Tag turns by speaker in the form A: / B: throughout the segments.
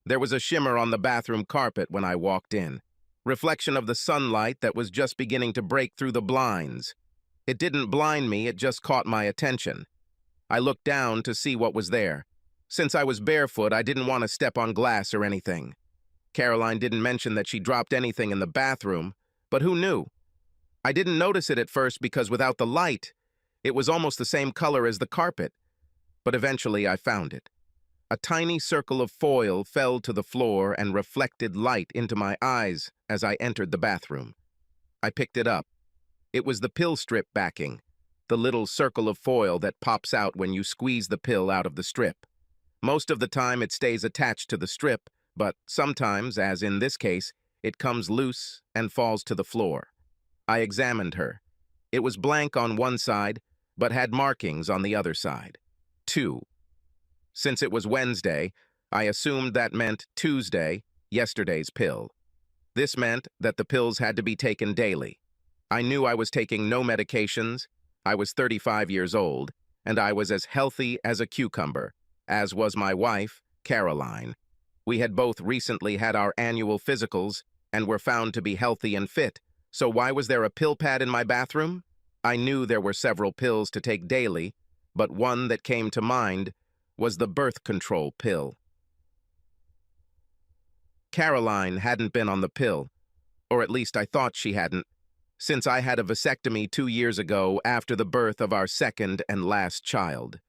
A: There was a shimmer on the bathroom carpet when I walked in, reflection of the sunlight that was just beginning to break through the blinds. It didn't blind me, it just caught my attention. I looked down to see what was there. Since I was barefoot, I didn't want to step on glass or anything. Caroline didn't mention that she dropped anything in the bathroom, but who knew? I didn't notice it at first because without the light, it was almost the same color as the carpet. But eventually I found it. A tiny circle of foil fell to the floor and reflected light into my eyes as I entered the bathroom. I picked it up. It was the pill strip backing, the little circle of foil that pops out when you squeeze the pill out of the strip. Most of the time it stays attached to the strip, but sometimes, as in this case, it comes loose and falls to the floor. I examined her. It was blank on one side, but had markings on the other side. 2. Since it was Wednesday, I assumed that meant Tuesday, yesterday's pill. This meant that the pills had to be taken daily. I knew I was taking no medications, I was 35 years old, and I was as healthy as a cucumber, as was my wife, Caroline. We had both recently had our annual physicals and were found to be healthy and fit, so why was there a pill pad in my bathroom? I knew there were several pills to take daily, but one that came to mind was the birth control pill. Caroline hadn't been on the pill, or at least I thought she hadn't, since I had a vasectomy 2 years ago after the birth of our second and last child.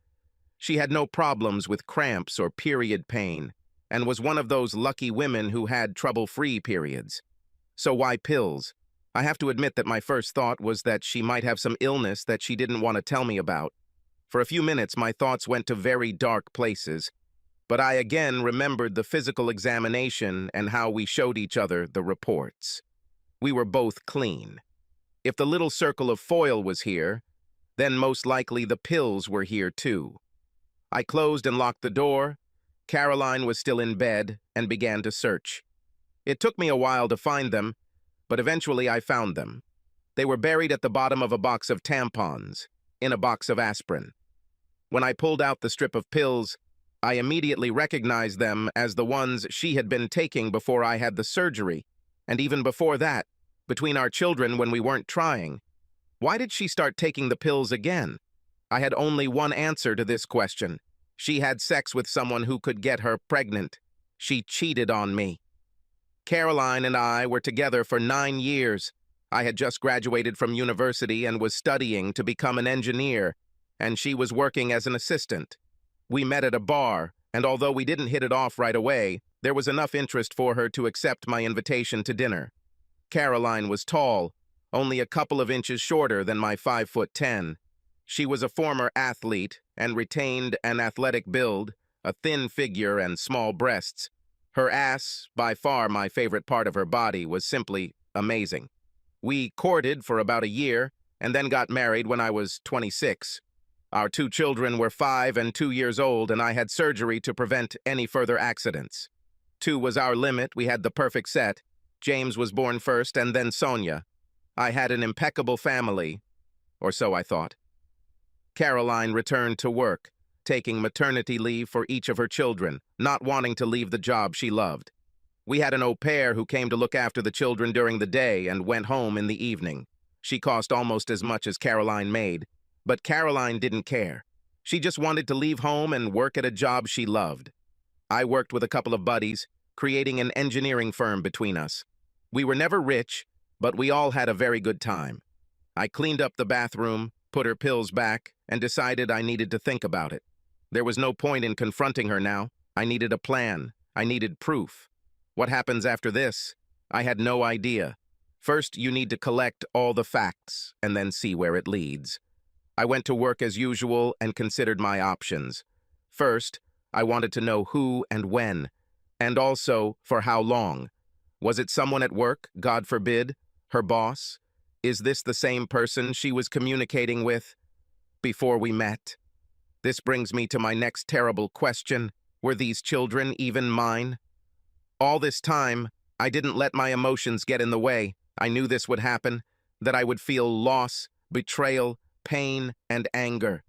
A: She had no problems with cramps or period pain, and was one of those lucky women who had trouble-free periods. So why pills? I have to admit that my first thought was that she might have some illness that she didn't want to tell me about. For a few minutes, my thoughts went to very dark places, but I again remembered the physical examination and how we showed each other the reports. We were both clean. If the little circle of foil was here, then most likely the pills were here too. I closed and locked the door. Caroline was still in bed and began to search. It took me a while to find them, but eventually I found them. They were buried at the bottom of a box of tampons, in a box of aspirin. When I pulled out the strip of pills, I immediately recognized them as the ones she had been taking before I had the surgery, and even before that, between our children when we weren't trying. Why did she start taking the pills again? I had only one answer to this question. She had sex with someone who could get her pregnant. She cheated on me. Caroline and I were together for 9 years. I had just graduated from university and was studying to become an engineer, and she was working as an assistant. We met at a bar, and although we didn't hit it off right away, there was enough interest for her to accept my invitation to dinner. Caroline was tall, only a couple of inches shorter than my 5'10". She was a former athlete and retained an athletic build, a thin figure and small breasts. Her ass, by far my favorite part of her body, was simply amazing. We courted for about a year and then got married when I was 26. Our 2 children were 5 and 2 years old, and I had surgery to prevent any further accidents. 2 was our limit. We had the perfect set. James was born first, and then Sonia. I had an impeccable family, or so I thought. Caroline returned to work, taking maternity leave for each of her children, not wanting to leave the job she loved. We had an au pair who came to look after the children during the day and went home in the evening. She cost almost as much as Caroline made, but Caroline didn't care. She just wanted to leave home and work at a job she loved. I worked with a couple of buddies, creating an engineering firm between us. We were never rich, but we all had a very good time. I cleaned up the bathroom, put her pills back, and decided I needed to think about it. There was no point in confronting her now. I needed a plan. I needed proof. What happens after this? I had no idea. First, you need to collect all the facts, and then see where it leads. I went to work as usual and considered my options. First, I wanted to know who and when, and also for how long. Was it someone at work, God forbid, her boss? Is this the same person she was communicating with before we met? This brings me to my next terrible question. Were these children even mine? All this time, I didn't let my emotions get in the way. I knew this would happen, that I would feel loss, betrayal, pain, and anger.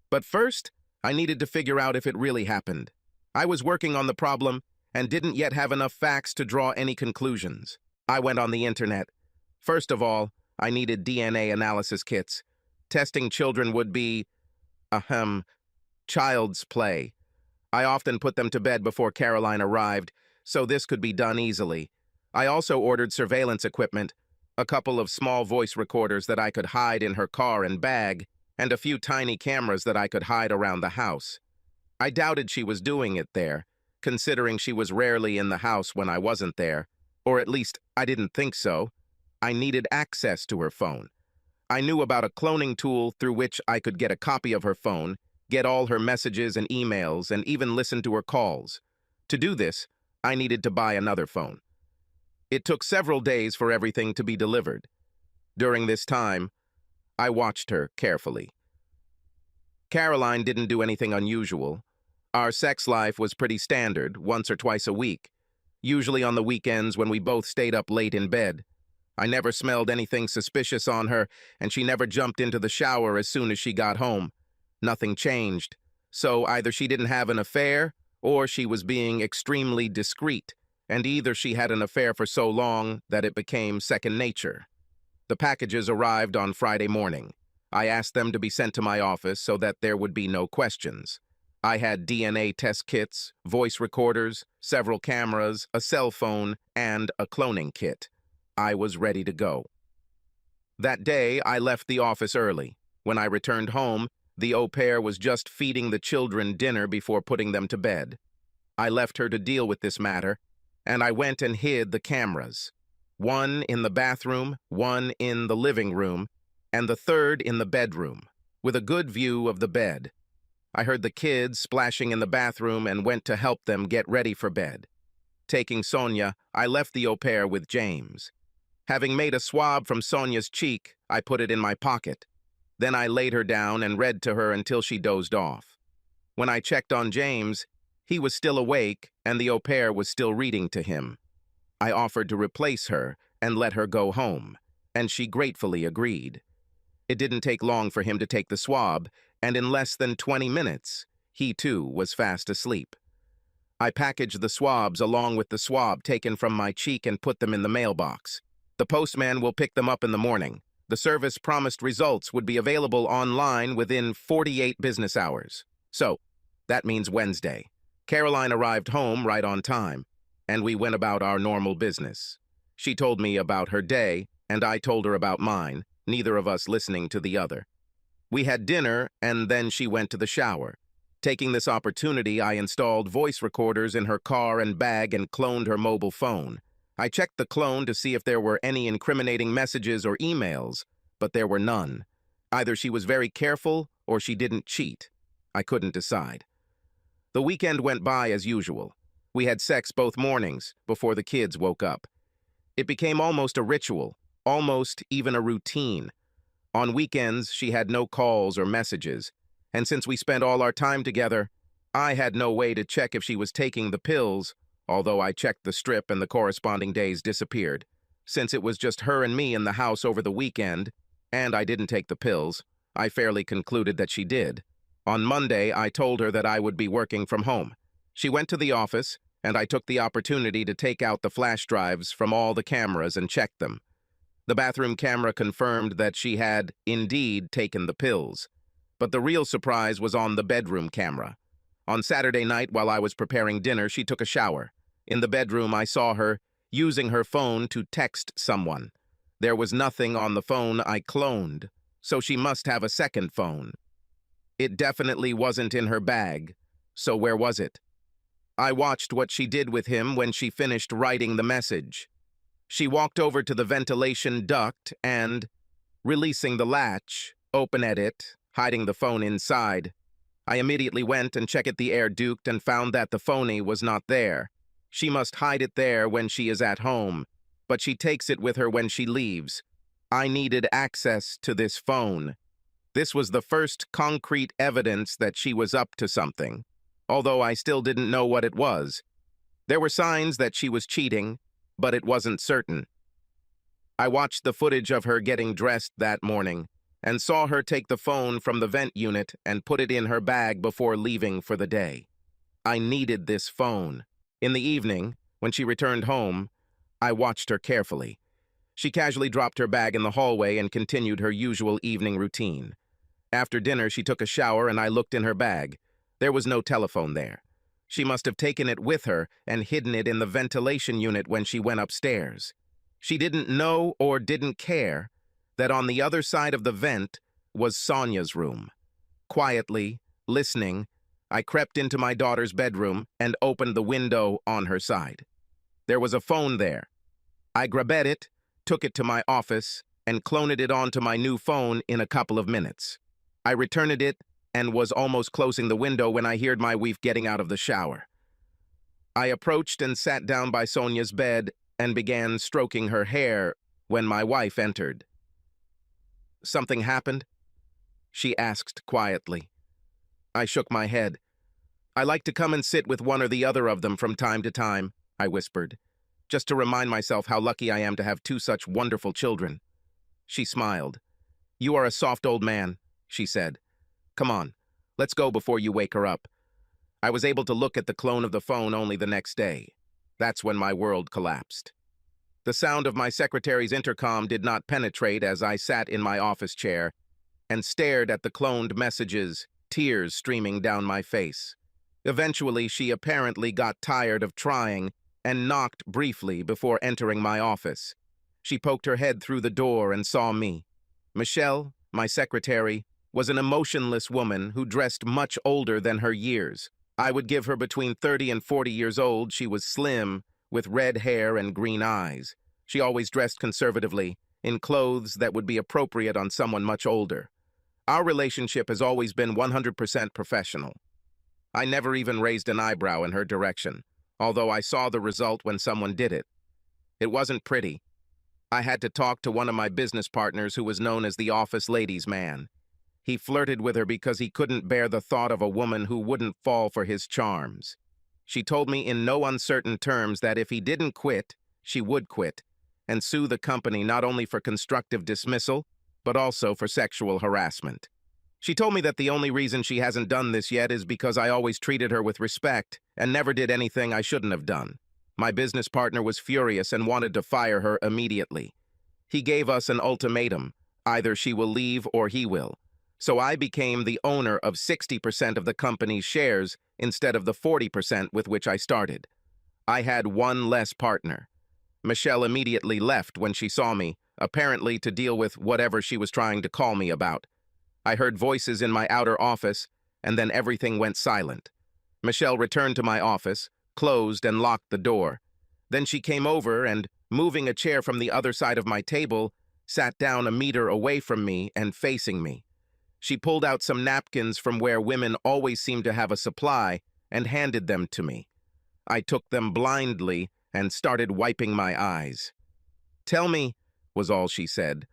A: But first, I needed to figure out if it really happened. I was working on the problem, and didn't yet have enough facts to draw any conclusions. I went on the internet. First of all, I needed DNA analysis kits. Testing children would be, child's play. I often put them to bed before Caroline arrived, so this could be done easily. I also ordered surveillance equipment, a couple of small voice recorders that I could hide in her car and bag, and a few tiny cameras that I could hide around the house. I doubted she was doing it there, considering she was rarely in the house when I wasn't there, or at least I didn't think so. I needed access to her phone. I knew about a cloning tool through which I could get a copy of her phone, get all her messages and emails, and even listen to her calls. To do this, I needed to buy another phone. It took several days for everything to be delivered. During this time, I watched her carefully. Caroline didn't do anything unusual. Our sex life was pretty standard, once or twice a week, usually on the weekends when we both stayed up late in bed. I never smelled anything suspicious on her, and she never jumped into the shower as soon as she got home. Nothing changed, so either she didn't have an affair, or she was being extremely discreet, and either she had an affair for so long that it became second nature. The packages arrived on Friday morning. I asked them to be sent to my office so that there would be no questions. I had DNA test kits, voice recorders, several cameras, a cell phone, and a cloning kit. I was ready to go. That day, I left the office early. When I returned home, the au pair was just feeding the children dinner before putting them to bed. I left her to deal with this matter, and I went and hid the cameras. One in the bathroom, one in the living room, and the third in the bedroom, with a good view of the bed. I heard the kids splashing in the bathroom and went to help them get ready for bed. Taking Sonia, I left the au pair with James. Having made a swab from Sonia's cheek, I put it in my pocket. Then I laid her down and read to her until she dozed off. When I checked on James, he was still awake and the au pair was still reading to him. I offered to replace her and let her go home, and she gratefully agreed. It didn't take long for him to take the swab, and in less than 20 minutes, he too was fast asleep. I packaged the swabs along with the swab taken from my cheek and put them in the mailbox. The postman will pick them up in the morning. The service promised results would be available online within 48 business hours. So, that means Wednesday. Caroline arrived home right on time, and we went about our normal business. She told me about her day, and I told her about mine, neither of us listening to the other. We had dinner, and then she went to the shower. Taking this opportunity, I installed voice recorders in her car and bag and cloned her mobile phone. I checked the clone to see if there were any incriminating messages or emails, but there were none. Either she was very careful or she didn't cheat. I couldn't decide. The weekend went by as usual. We had sex both mornings before the kids woke up. It became almost a ritual, almost even a routine. On weekends, she had no calls or messages, and since we spent all our time together, I had no way to check if she was taking the pills, although I checked the strip and the corresponding days disappeared. Since it was just her and me in the house over the weekend, and I didn't take the pills, I fairly concluded that she did. On Monday, I told her that I would be working from home. She went to the office, and I took the opportunity to take out the flash drives from all the cameras and check them. The bathroom camera confirmed that she had, indeed, taken the pills. But the real surprise was on the bedroom camera. On Saturday night, while I was preparing dinner, she took a shower. In the bedroom, I saw her using her phone to text someone. There was nothing on the phone I cloned, so she must have a second phone. It definitely wasn't in her bag, so where was it? I watched what she did with him when she finished writing the message. She walked over to the ventilation duct and, releasing the latch, opened it, hiding the phone inside. I immediately went and checked the air duct and found that the phony was not there. She must hide it there when she is at home, but she takes it with her when she leaves. I needed access to this phone. This was the first concrete evidence that she was up to something, although I still didn't know what it was. There were signs that she was cheating, but it wasn't certain. I watched the footage of her getting dressed that morning and saw her take the phone from the vent unit and put it in her bag before leaving for the day. I needed this phone. In the evening, when she returned home, I watched her carefully. She casually dropped her bag in the hallway and continued her usual evening routine. After dinner, she took a shower and I looked in her bag. There was no telephone there. She must have taken it with her and hidden it in the ventilation unit when she went upstairs. She didn't know or didn't care that on the other side of the vent was Sonia's room. Quietly, listening, I crept into my daughter's bedroom and opened the window on her side. There was a phone there. I grabbed it, took it to my office, and cloned it onto my new phone in a couple of minutes. I returned it and was almost closing the window when I heard my wife getting out of the shower. I approached and sat down by Sonia's bed and began stroking her hair when my wife entered. "Something happened?" she asked quietly. I shook my head. "I like to come and sit with one or the other of them from time to time," I whispered, "just to remind myself how lucky I am to have two such wonderful children." She smiled. "You are a soft old man," she said. "Come on, let's go before you wake her up." I was able to look at the clone of the phone only the next day. That's when my world collapsed. The sound of my secretary's intercom did not penetrate as I sat in my office chair and stared at the cloned messages, tears streaming down my face. Eventually, she apparently got tired of trying and knocked briefly before entering my office. She poked her head through the door and saw me. Michelle, my secretary, was an emotionless woman who dressed much older than her years. I would give her between 30 and 40 years old. She was slim, with red hair and green eyes. She always dressed conservatively, in clothes that would be appropriate on someone much older. Our relationship has always been 100% professional. I never even raised an eyebrow in her direction, although I saw the result when someone did it. It wasn't pretty. I had to talk to one of my business partners who was known as the office ladies' man. He flirted with her because he couldn't bear the thought of a woman who wouldn't fall for his charms. She told me in no uncertain terms that if he didn't quit, she would quit, and sue the company not only for constructive dismissal, but also for sexual harassment. She told me that the only reason she hasn't done this yet is because I always treated her with respect and never did anything I shouldn't have done. My business partner was furious and wanted to fire her immediately. He gave us an ultimatum: either she will leave or he will. So I became the owner of 60% of the company's shares instead of the 40% with which I started. I had one less partner. Michelle immediately left when she saw me, apparently to deal with whatever she was trying to call me about. I heard voices in my outer office, and then everything went silent. Michelle returned to my office, closed and locked the door. Then she came over and, moving a chair from the other side of my table, sat down a meter away from me and facing me. She pulled out some napkins from where women always seem to have a supply and handed them to me. I took them blindly and started wiping my eyes. "Tell me," was all she said.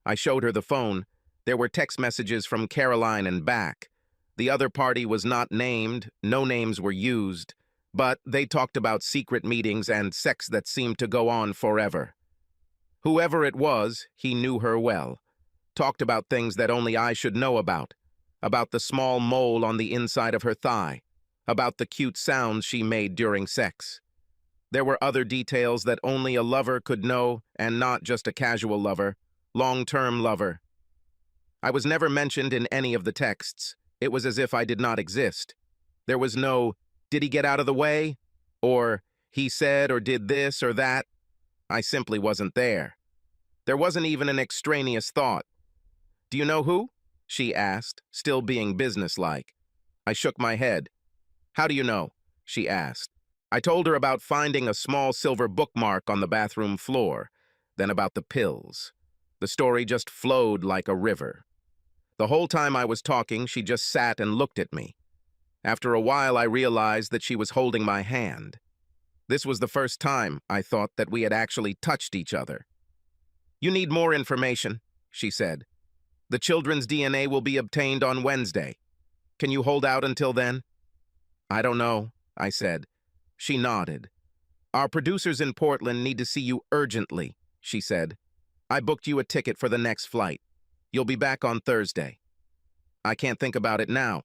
A: I showed her the phone. There were text messages from Caroline and back. The other party was not named, no names were used, but they talked about secret meetings and sex that seemed to go on forever. Whoever it was, he knew her well. Talked about things that only I should know about the small mole on the inside of her thigh, about the cute sounds she made during sex. There were other details that only a lover could know, and not just a casual lover, long-term lover. I was never mentioned in any of the texts. It was as if I did not exist. There was no, "Did he get out of the way?" or "He said or did this or that." I simply wasn't there. There wasn't even an extraneous thought. "Do you know who?" she asked, still being businesslike. I shook my head. "How do you know?" she asked. I told her about finding a small silver bookmark on the bathroom floor, then about the pills. The story just flowed like a river. The whole time I was talking, she just sat and looked at me. After a while, I realized that she was holding my hand. This was the first time, I thought, that we had actually touched each other. "You need more information," she said. "The children's DNA will be obtained on Wednesday. Can you hold out until then?" "I don't know," I said. She nodded. "Our producers in Portland need to see you urgently," she said. "I booked you a ticket for the next flight. You'll be back on Thursday." "I can't think about it now."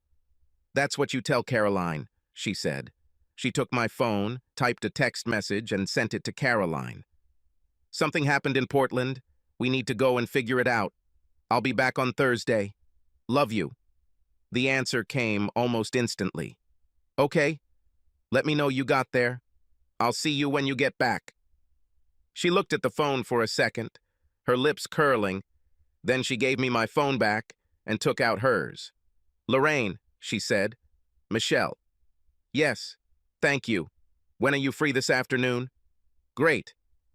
A: "That's what you tell Caroline," she said. She took my phone, typed a text message, and sent it to Caroline. "Something happened in Portland. We need to go and figure it out. I'll be back on Thursday. Love you." The answer came almost instantly. "Okay, let me know you got there. I'll see you when you get back." She looked at the phone for a second, her lips curling. Then she gave me my phone back and took out hers. "Lorraine," she said. "Michelle." "Yes, thank you. When are you free this afternoon?" "Great.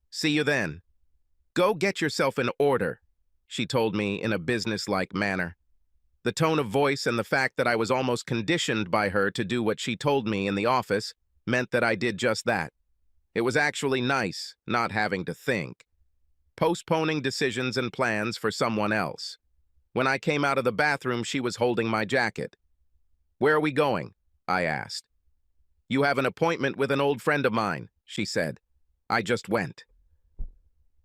A: See you then." "Go get yourself in order," she told me in a businesslike manner. The tone of voice and the fact that I was almost conditioned by her to do what she told me in the office meant that I did just that. It was actually nice not having to think. Postponing decisions and plans for someone else. When I came out of the bathroom, she was holding my jacket. "Where are we going?" I asked. "You have an appointment with an old friend of mine," she said. I just went.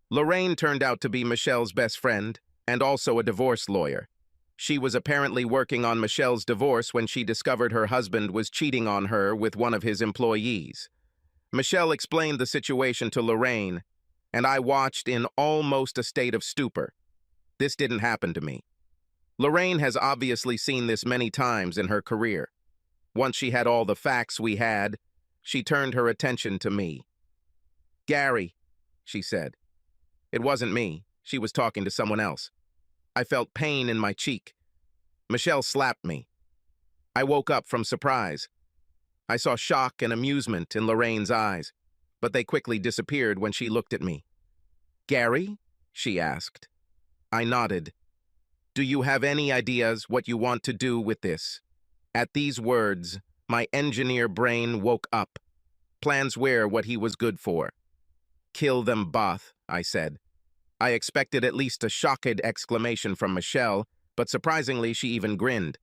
A: Lorraine turned out to be Michelle's best friend and also a divorce lawyer. She was apparently working on Michelle's divorce when she discovered her husband was cheating on her with one of his employees. Michelle explained the situation to Lorraine, and I watched in almost a state of stupor. This didn't happen to me. Lorraine has obviously seen this many times in her career. Once she had all the facts we had, she turned her attention to me. "Gary," she said. It wasn't me. She was talking to someone else. I felt pain in my cheek. Michelle slapped me. I woke up from surprise. I saw shock and amusement in Lorraine's eyes, but they quickly disappeared when she looked at me. "Gary?" she asked. I nodded. "Do you have any ideas what you want to do with this?" At these words, my engineer brain woke up. Plans were what he was good for. "Kill them both," I said. I expected at least a shocked exclamation from Michelle, but surprisingly she even grinned.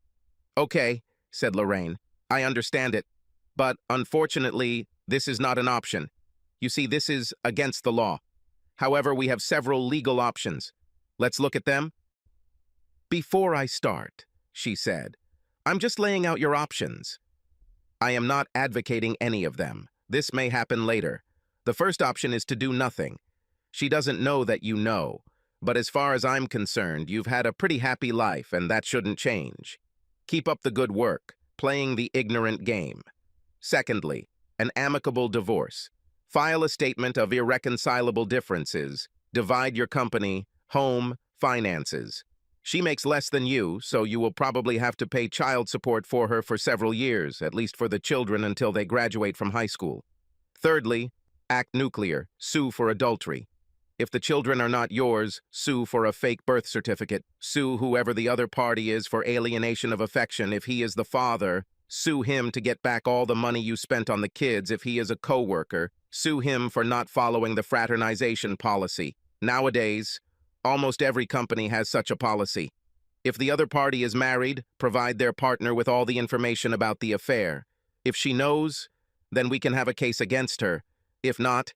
A: "Okay," said Lorraine. "I understand it. But unfortunately, this is not an option. You see, this is against the law. However, we have several legal options. Let's look at them." "Before I start," she said, "I'm just laying out your options. I am not advocating any of them. This may happen later. The first option is to do nothing. She doesn't know that you know, but as far as I'm concerned, you've had a pretty happy life, and that shouldn't change. Keep up the good work, playing the ignorant game. Secondly, an amicable divorce. File a statement of irreconcilable differences. Divide your company, home, finances. She makes less than you, so you will probably have to pay child support for her for several years, at least for the children until they graduate from high school. Thirdly, act nuclear. Sue for adultery. If the children are not yours, sue for a fake birth certificate. Sue whoever the other party is for alienation of affection. If he is the father, sue him to get back all the money you spent on the kids. If he is a co-worker, sue him for not following the fraternization policy. Nowadays, almost every company has such a policy. If the other party is married, provide their partner with all the information about the affair. If she knows, then we can have a case against her. If not,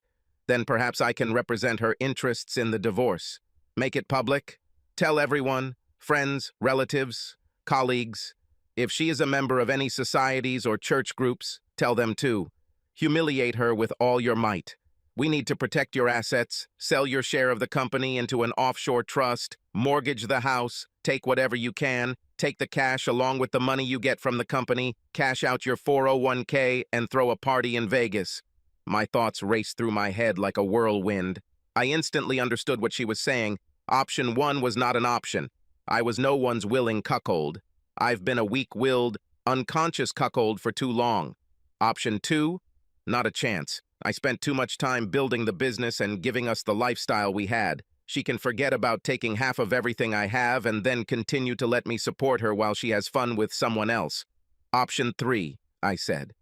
A: then perhaps I can represent her interests in the divorce. Make it public. Tell everyone, friends, relatives, colleagues. If she is a member of any societies or church groups, tell them too. Humiliate her with all your might. We need to protect your assets, sell your share of the company into an offshore trust, mortgage the house, take whatever you can, take the cash along with the money you get from the company, cash out your 401k, and throw a party in Vegas. My thoughts raced through my head like a whirlwind. I instantly understood what she was saying. Option 1 was not an option. I was no one's willing cuckold. I've been a weak-willed, unconscious cuckold for too long. Option 2? Not a chance. I spent too much time building the business and giving us the lifestyle we had. She can forget about taking half of everything I have and then continue to let me support her while she has fun with someone else. Option 3, I said.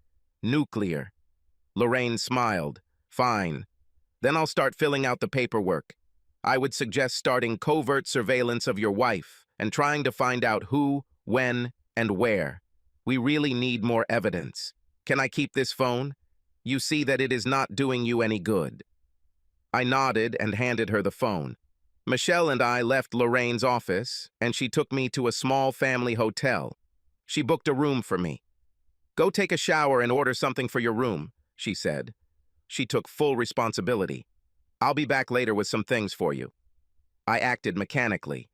A: Nuclear. Lorraine smiled. Fine. Then I'll start filling out the paperwork. I would suggest starting covert surveillance of your wife and trying to find out who, when, and where. We really need more evidence. Can I keep this phone? You see that it is not doing you any good. I nodded and handed her the phone. Michelle and I left Lorraine's office, and she took me to a small family hotel. She booked a room for me. Go take a shower and order something for your room, she said. She took full responsibility. I'll be back later with some things for you. I acted mechanically.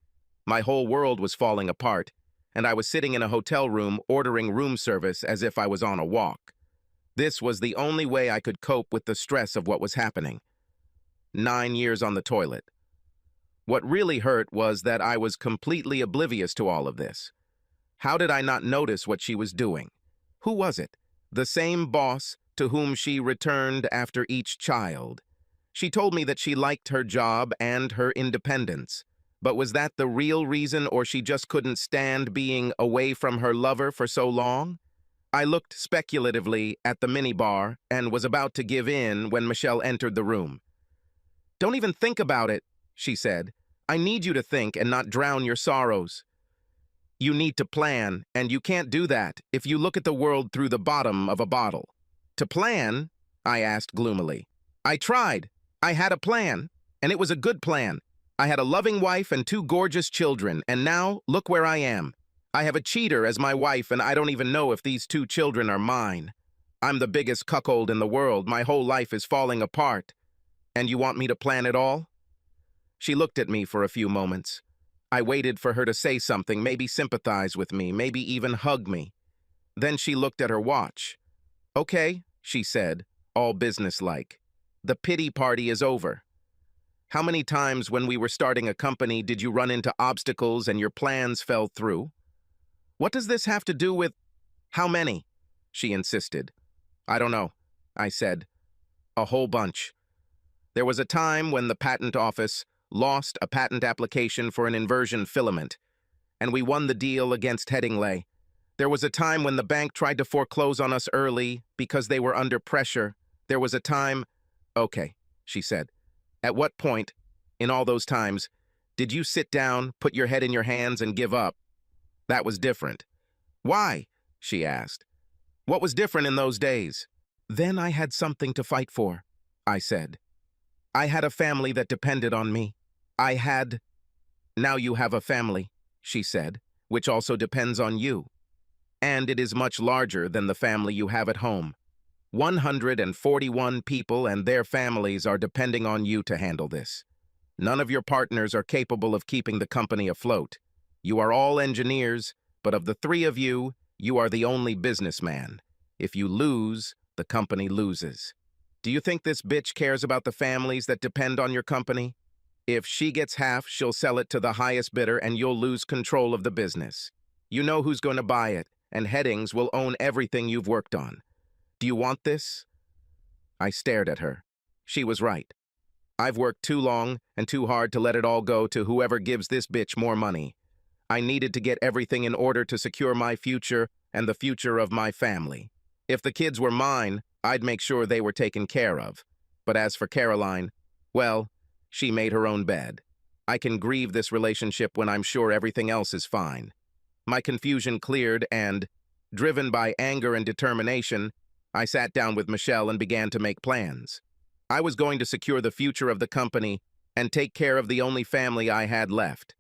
A: My whole world was falling apart, and I was sitting in a hotel room ordering room service as if I was on a walk. This was the only way I could cope with the stress of what was happening. 9 years on the toilet. What really hurt was that I was completely oblivious to all of this. How did I not notice what she was doing? Who was it? The same boss to whom she returned after each child. She told me that she liked her job and her independence. But was that the real reason, or she just couldn't stand being away from her lover for so long? I looked speculatively at the minibar and was about to give in when Michelle entered the room. "Don't even think about it," she said. "I need you to think and not drown your sorrows. You need to plan, and you can't do that if you look at the world through the bottom of a bottle." "To plan?" I asked gloomily. "I tried. I had a plan, and it was a good plan. I had a loving wife and 2 gorgeous children, and now look where I am. I have a cheater as my wife, and I don't even know if these 2 children are mine. I'm the biggest cuckold in the world. My whole life is falling apart. And you want me to plan it all?" She looked at me for a few moments. I waited for her to say something, maybe sympathize with me, maybe even hug me. Then she looked at her watch. "Okay," she said, all businesslike. "The pity party is over. How many times when we were starting a company did you run into obstacles and your plans fell through? What does this have to do with—" "How many?" she insisted. "I don't know," I said. "A whole bunch. There was a time when the patent office lost a patent application for an inversion filament, and we won the deal against Headingley. There was a time when the bank tried to foreclose on us early because they were under pressure. There was a time—" "Okay," she said. "At what point, in all those times, did you sit down, put your head in your hands, and give up? That was different." "Why?" she asked. "What was different in those days?" "Then I had something to fight for," I said. "I had a family that depended on me. I had—" "Now you have a family," she said, "which also depends on you. And it is much larger than the family you have at home. 141 people and their families are depending on you to handle this. None of your partners are capable of keeping the company afloat. You are all engineers, but of the 3 of you, you are the only businessman. If you lose, the company loses. Do you think this bitch cares about the families that depend on your company? If she gets half, she'll sell it to the highest bidder and you'll lose control of the business. You know who's going to buy it, and Headings will own everything you've worked on. Do you want this?" I stared at her. She was right. I've worked too long and too hard to let it all go to whoever gives this bitch more money. I needed to get everything in order to secure my future and the future of my family. If the kids were mine, I'd make sure they were taken care of. But as for Caroline, well, she made her own bed. I can grieve this relationship when I'm sure everything else is fine. My confusion cleared and, driven by anger and determination, I sat down with Michelle and began to make plans. I was going to secure the future of the company and take care of the only family I had left.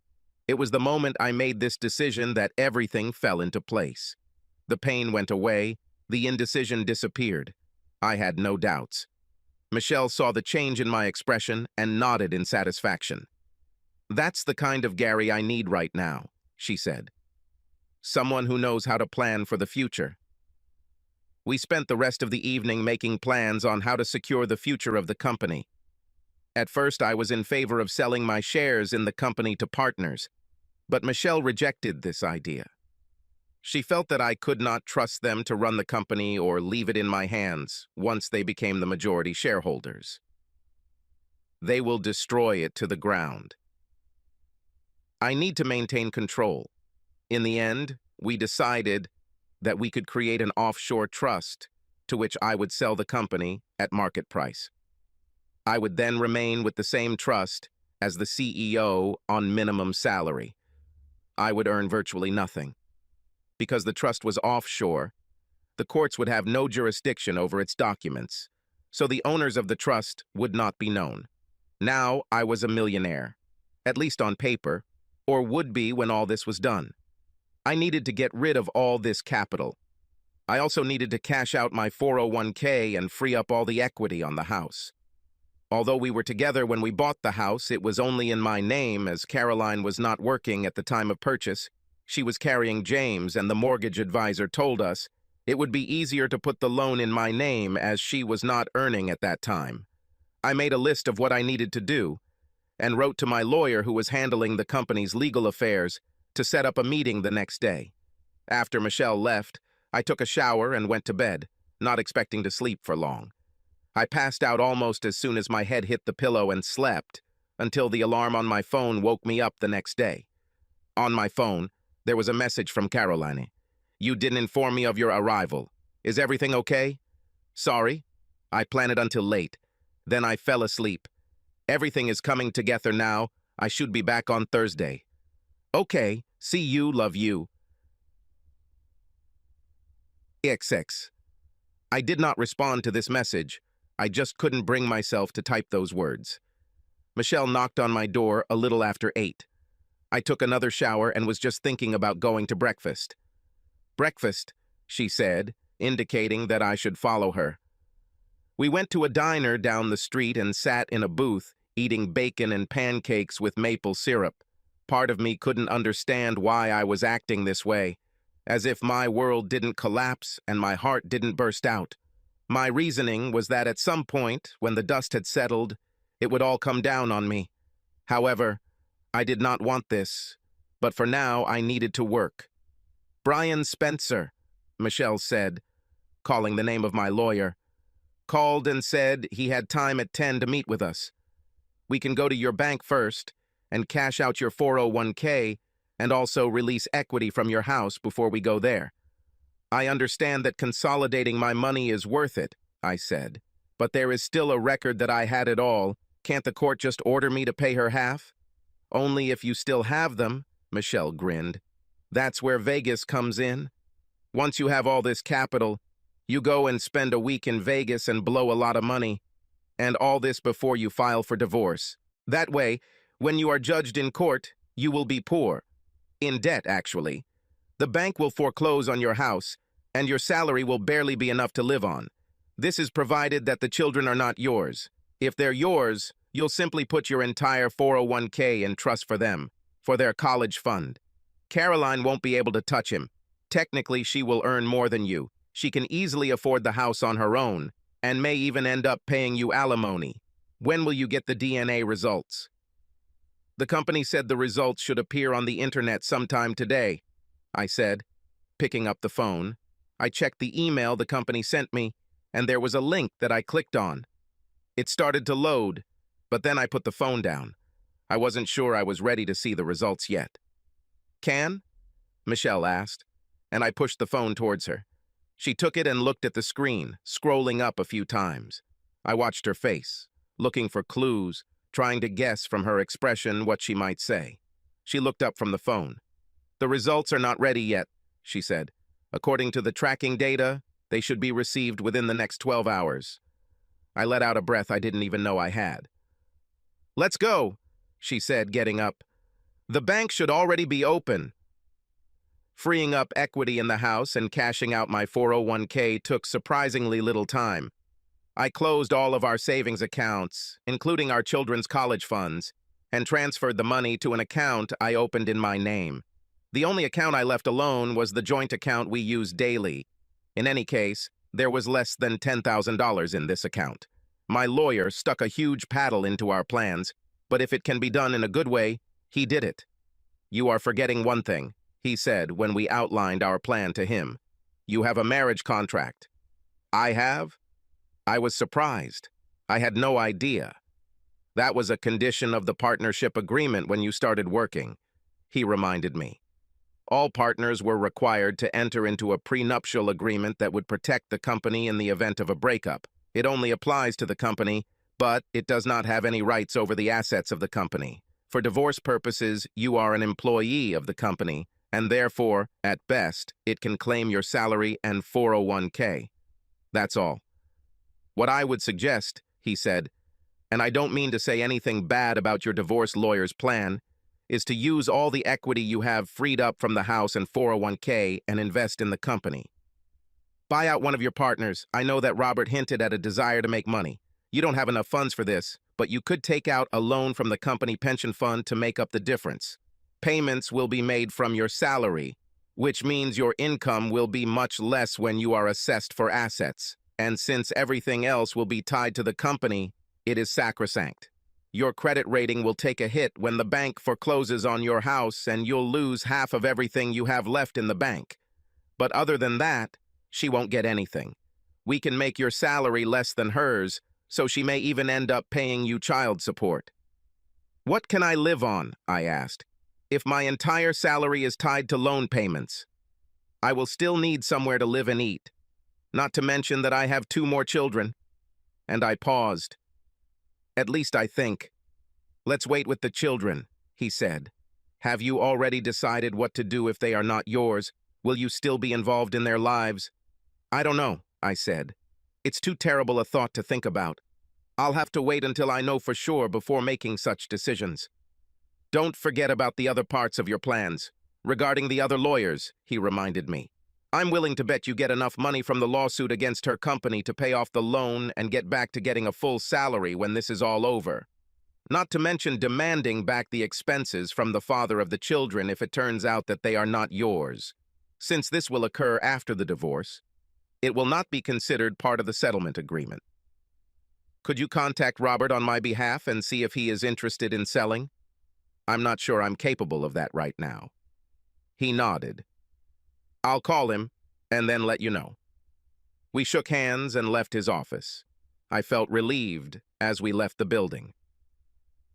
A: It was the moment I made this decision that everything fell into place. The pain went away, the indecision disappeared. I had no doubts. Michelle saw the change in my expression and nodded in satisfaction. "That's the kind of Gary I need right now," she said. "Someone who knows how to plan for the future." We spent the rest of the evening making plans on how to secure the future of the company. At first, I was in favor of selling my shares in the company to partners, but Michelle rejected this idea. She felt that I could not trust them to run the company or leave it in my hands once they became the majority shareholders. They will destroy it to the ground. I need to maintain control. In the end, we decided that we could create an offshore trust to which I would sell the company at market price. I would then remain with the same trust as the CEO on minimum salary. I would earn virtually nothing. Because the trust was offshore, the courts would have no jurisdiction over its documents, so the owners of the trust would not be known. Now I was a millionaire, at least on paper, or would be when all this was done. I needed to get rid of all this capital. I also needed to cash out my 401k and free up all the equity on the house. Although we were together when we bought the house, it was only in my name as Caroline was not working at the time of purchase. She was carrying James, and the mortgage advisor told us it would be easier to put the loan in my name as she was not earning at that time. I made a list of what I needed to do and wrote to my lawyer who was handling the company's legal affairs to set up a meeting the next day. After Michelle left, I took a shower and went to bed, not expecting to sleep for long. I passed out almost as soon as my head hit the pillow and slept, until the alarm on my phone woke me up the next day. On my phone, there was a message from Caroline. "You didn't inform me of your arrival. Is everything okay?" "Sorry. I planned it until late. Then I fell asleep. Everything is coming together now. I should be back on Thursday." "Okay. See you. Love you." XX. I did not respond to this message. I just couldn't bring myself to type those words. Michelle knocked on my door a little after 8. I took another shower and was just thinking about going to breakfast. "Breakfast," she said, indicating that I should follow her. We went to a diner down the street and sat in a booth, eating bacon and pancakes with maple syrup. Part of me couldn't understand why I was acting this way, as if my world didn't collapse and my heart didn't burst out. My reasoning was that at some point, when the dust had settled, it would all come down on me. However, I did not want this, but for now I needed to work. "Brian Spencer," Michelle said, calling the name of my lawyer, "called and said he had time at 10 to meet with us. We can go to your bank first and cash out your 401k and also release equity from your house before we go there." "I understand that consolidating my money is worth it," I said, "but there is still a record that I had it all. Can't the court just order me to pay her half?" "Only if you still have them," Michelle grinned. "That's where Vegas comes in. Once you have all this capital, you go and spend a week in Vegas and blow a lot of money, and all this before you file for divorce. That way, when you are judged in court, you will be poor. In debt, actually. The bank will foreclose on your house, and your salary will barely be enough to live on. This is provided that the children are not yours. If they're yours, you'll simply put your entire 401k in trust for them, for their college fund. Caroline won't be able to touch him. Technically, she will earn more than you. She can easily afford the house on her own, and may even end up paying you alimony. When will you get the DNA results?" "The company said the results should appear on the internet sometime today," I said, picking up the phone. I checked the email the company sent me, and there was a link that I clicked on. It started to load, but then I put the phone down. I wasn't sure I was ready to see the results yet. "Can?" Michelle asked, and I pushed the phone towards her. She took it and looked at the screen, scrolling up a few times. I watched her face, looking for clues, trying to guess from her expression what she might say. She looked up from the phone. "The results are not ready yet," she said. "According to the tracking data, they should be received within the next 12 hours. I let out a breath I didn't even know I had. "Let's go," she said, getting up. "The bank should already be open." Freeing up equity in the house and cashing out my 401k took surprisingly little time. I closed all of our savings accounts, including our children's college funds, and transferred the money to an account I opened in my name. The only account I left alone was the joint account we use daily. In any case, there was less than $10,000 in this account. My lawyer stuck a huge paddle into our plans, but if it can be done in a good way, he did it. "You are forgetting one thing," he said when we outlined our plan to him. "You have a marriage contract." "I have?" I was surprised. I had no idea. "That was a condition of the partnership agreement when you started working," he reminded me. All partners were required to enter into a prenuptial agreement that would protect the company in the event of a breakup. It only applies to the company, but it does not have any rights over the assets of the company. For divorce purposes, you are an employee of the company, and therefore, at best, it can claim your salary and 401k. That's all. "What I would suggest," he said, "and I don't mean to say anything bad about your divorce lawyer's plan, is to use all the equity you have freed up from the house and 401k and invest in the company." Buy out one of your partners. I know that Robert hinted at a desire to make money. You don't have enough funds for this, but you could take out a loan from the company pension fund to make up the difference. Payments will be made from your salary, which means your income will be much less when you are assessed for assets. And since everything else will be tied to the company, it is sacrosanct. Your credit rating will take a hit when the bank forecloses on your house and you'll lose half of everything you have left in the bank. But other than that, she won't get anything. We can make your salary less than hers, so she may even end up paying you child support. What can I live on? I asked. If my entire salary is tied to loan payments, I will still need somewhere to live and eat. Not to mention that I have 2 more children. And I paused. At least I think. Let's wait with the children, he said. Have you already decided what to do if they are not yours? Will you still be involved in their lives? I don't know, I said. It's too terrible a thought to think about. I'll have to wait until I know for sure before making such decisions. Don't forget about the other parts of your plans. Regarding the other lawyers, he reminded me. I'm willing to bet you get enough money from the lawsuit against her company to pay off the loan and get back to getting a full salary when this is all over. Not to mention demanding back the expenses from the father of the children if it turns out that they are not yours. Since this will occur after the divorce, it will not be considered part of the settlement agreement. Could you contact Robert on my behalf and see if he is interested in selling? I'm not sure I'm capable of that right now. He nodded. I'll call him and then let you know. We shook hands and left his office. I felt relieved as we left the building.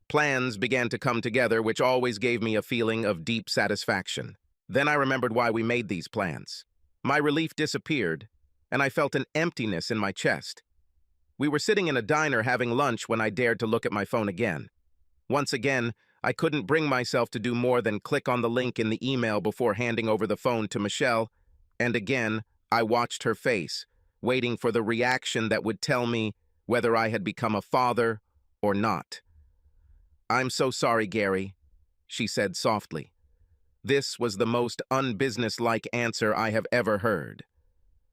A: Plans began to come together, which always gave me a feeling of deep satisfaction. Then I remembered why we made these plans. My relief disappeared, and I felt an emptiness in my chest. We were sitting in a diner having lunch when I dared to look at my phone again. Once again, I couldn't bring myself to do more than click on the link in the email before handing over the phone to Michelle, and again, I watched her face, waiting for the reaction that would tell me whether I had become a father or not. I'm so sorry, Gary, she said softly. This was the most unbusinesslike answer I have ever heard.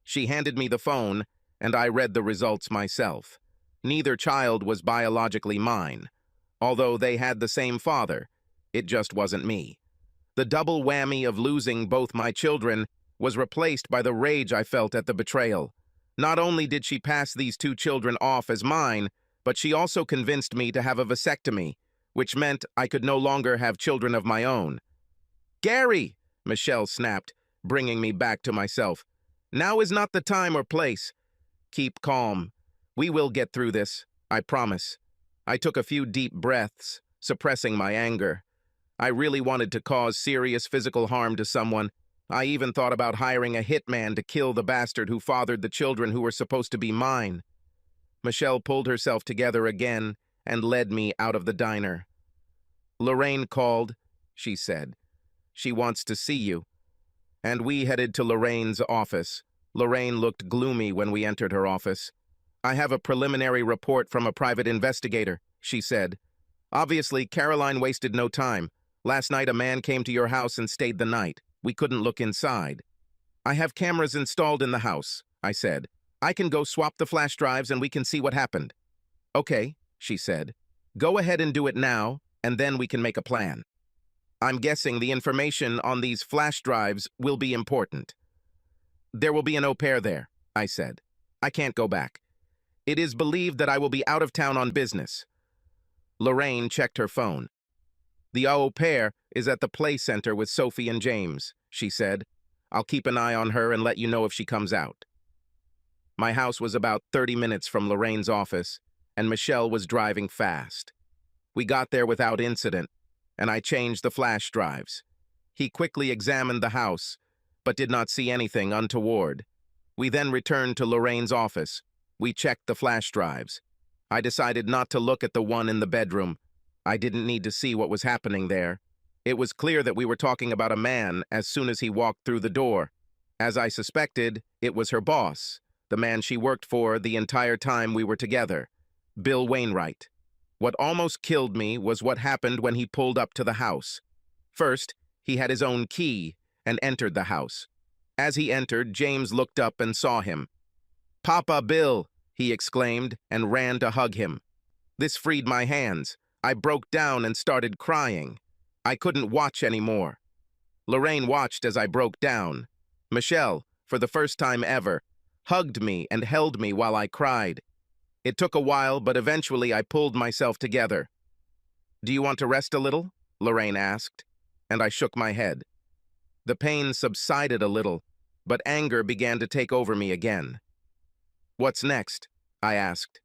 A: She handed me the phone, and I read the results myself. Neither child was biologically mine. Although they had the same father, it just wasn't me. The double whammy of losing both my children was replaced by the rage I felt at the betrayal. Not only did she pass these 2 children off as mine, but she also convinced me to have a vasectomy, which meant I could no longer have children of my own. Gary, Michelle snapped, bringing me back to myself. Now is not the time or place. Keep calm. We will get through this, I promise. I took a few deep breaths, suppressing my anger. I really wanted to cause serious physical harm to someone. I even thought about hiring a hitman to kill the bastard who fathered the children who were supposed to be mine. Michelle pulled herself together again and led me out of the diner. Lorraine called, she said. She wants to see you. And we headed to Lorraine's office. Lorraine looked gloomy when we entered her office. I have a preliminary report from a private investigator, she said. Obviously, Caroline wasted no time. Last night a man came to your house and stayed the night. We couldn't look inside. I have cameras installed in the house, I said. I can go swap the flash drives and we can see what happened. Okay, she said. Go ahead and do it now, and then we can make a plan. I'm guessing the information on these flash drives will be important. There will be an au pair there, I said. I can't go back. It is believed that I will be out of town on business. Lorraine checked her phone. The au pair is at the play center with Sophie and James, she said. I'll keep an eye on her and let you know if she comes out. My house was about 30 minutes from Lorraine's office, and Michelle was driving fast. We got there without incident, and I changed the flash drives. He quickly examined the house, but did not see anything untoward. We then returned to Lorraine's office. We checked the flash drives. I decided not to look at the one in the bedroom. I didn't need to see what was happening there. It was clear that we were talking about a man as soon as he walked through the door. As I suspected, it was her boss, the man she worked for the entire time we were together, Bill Wainwright. What almost killed me was what happened when he pulled up to the house. First, he had his own key and entered the house. As he entered, James looked up and saw him. "Papa Bill!" he exclaimed and ran to hug him. This freed my hands. I broke down and started crying. I couldn't watch anymore. Lorraine watched as I broke down. Michelle, for the first time ever, hugged me and held me while I cried. It took a while, but eventually I pulled myself together. "Do you want to rest a little?" Lorraine asked, and I shook my head. The pain subsided a little, but anger began to take over me again. "What's next?" I asked.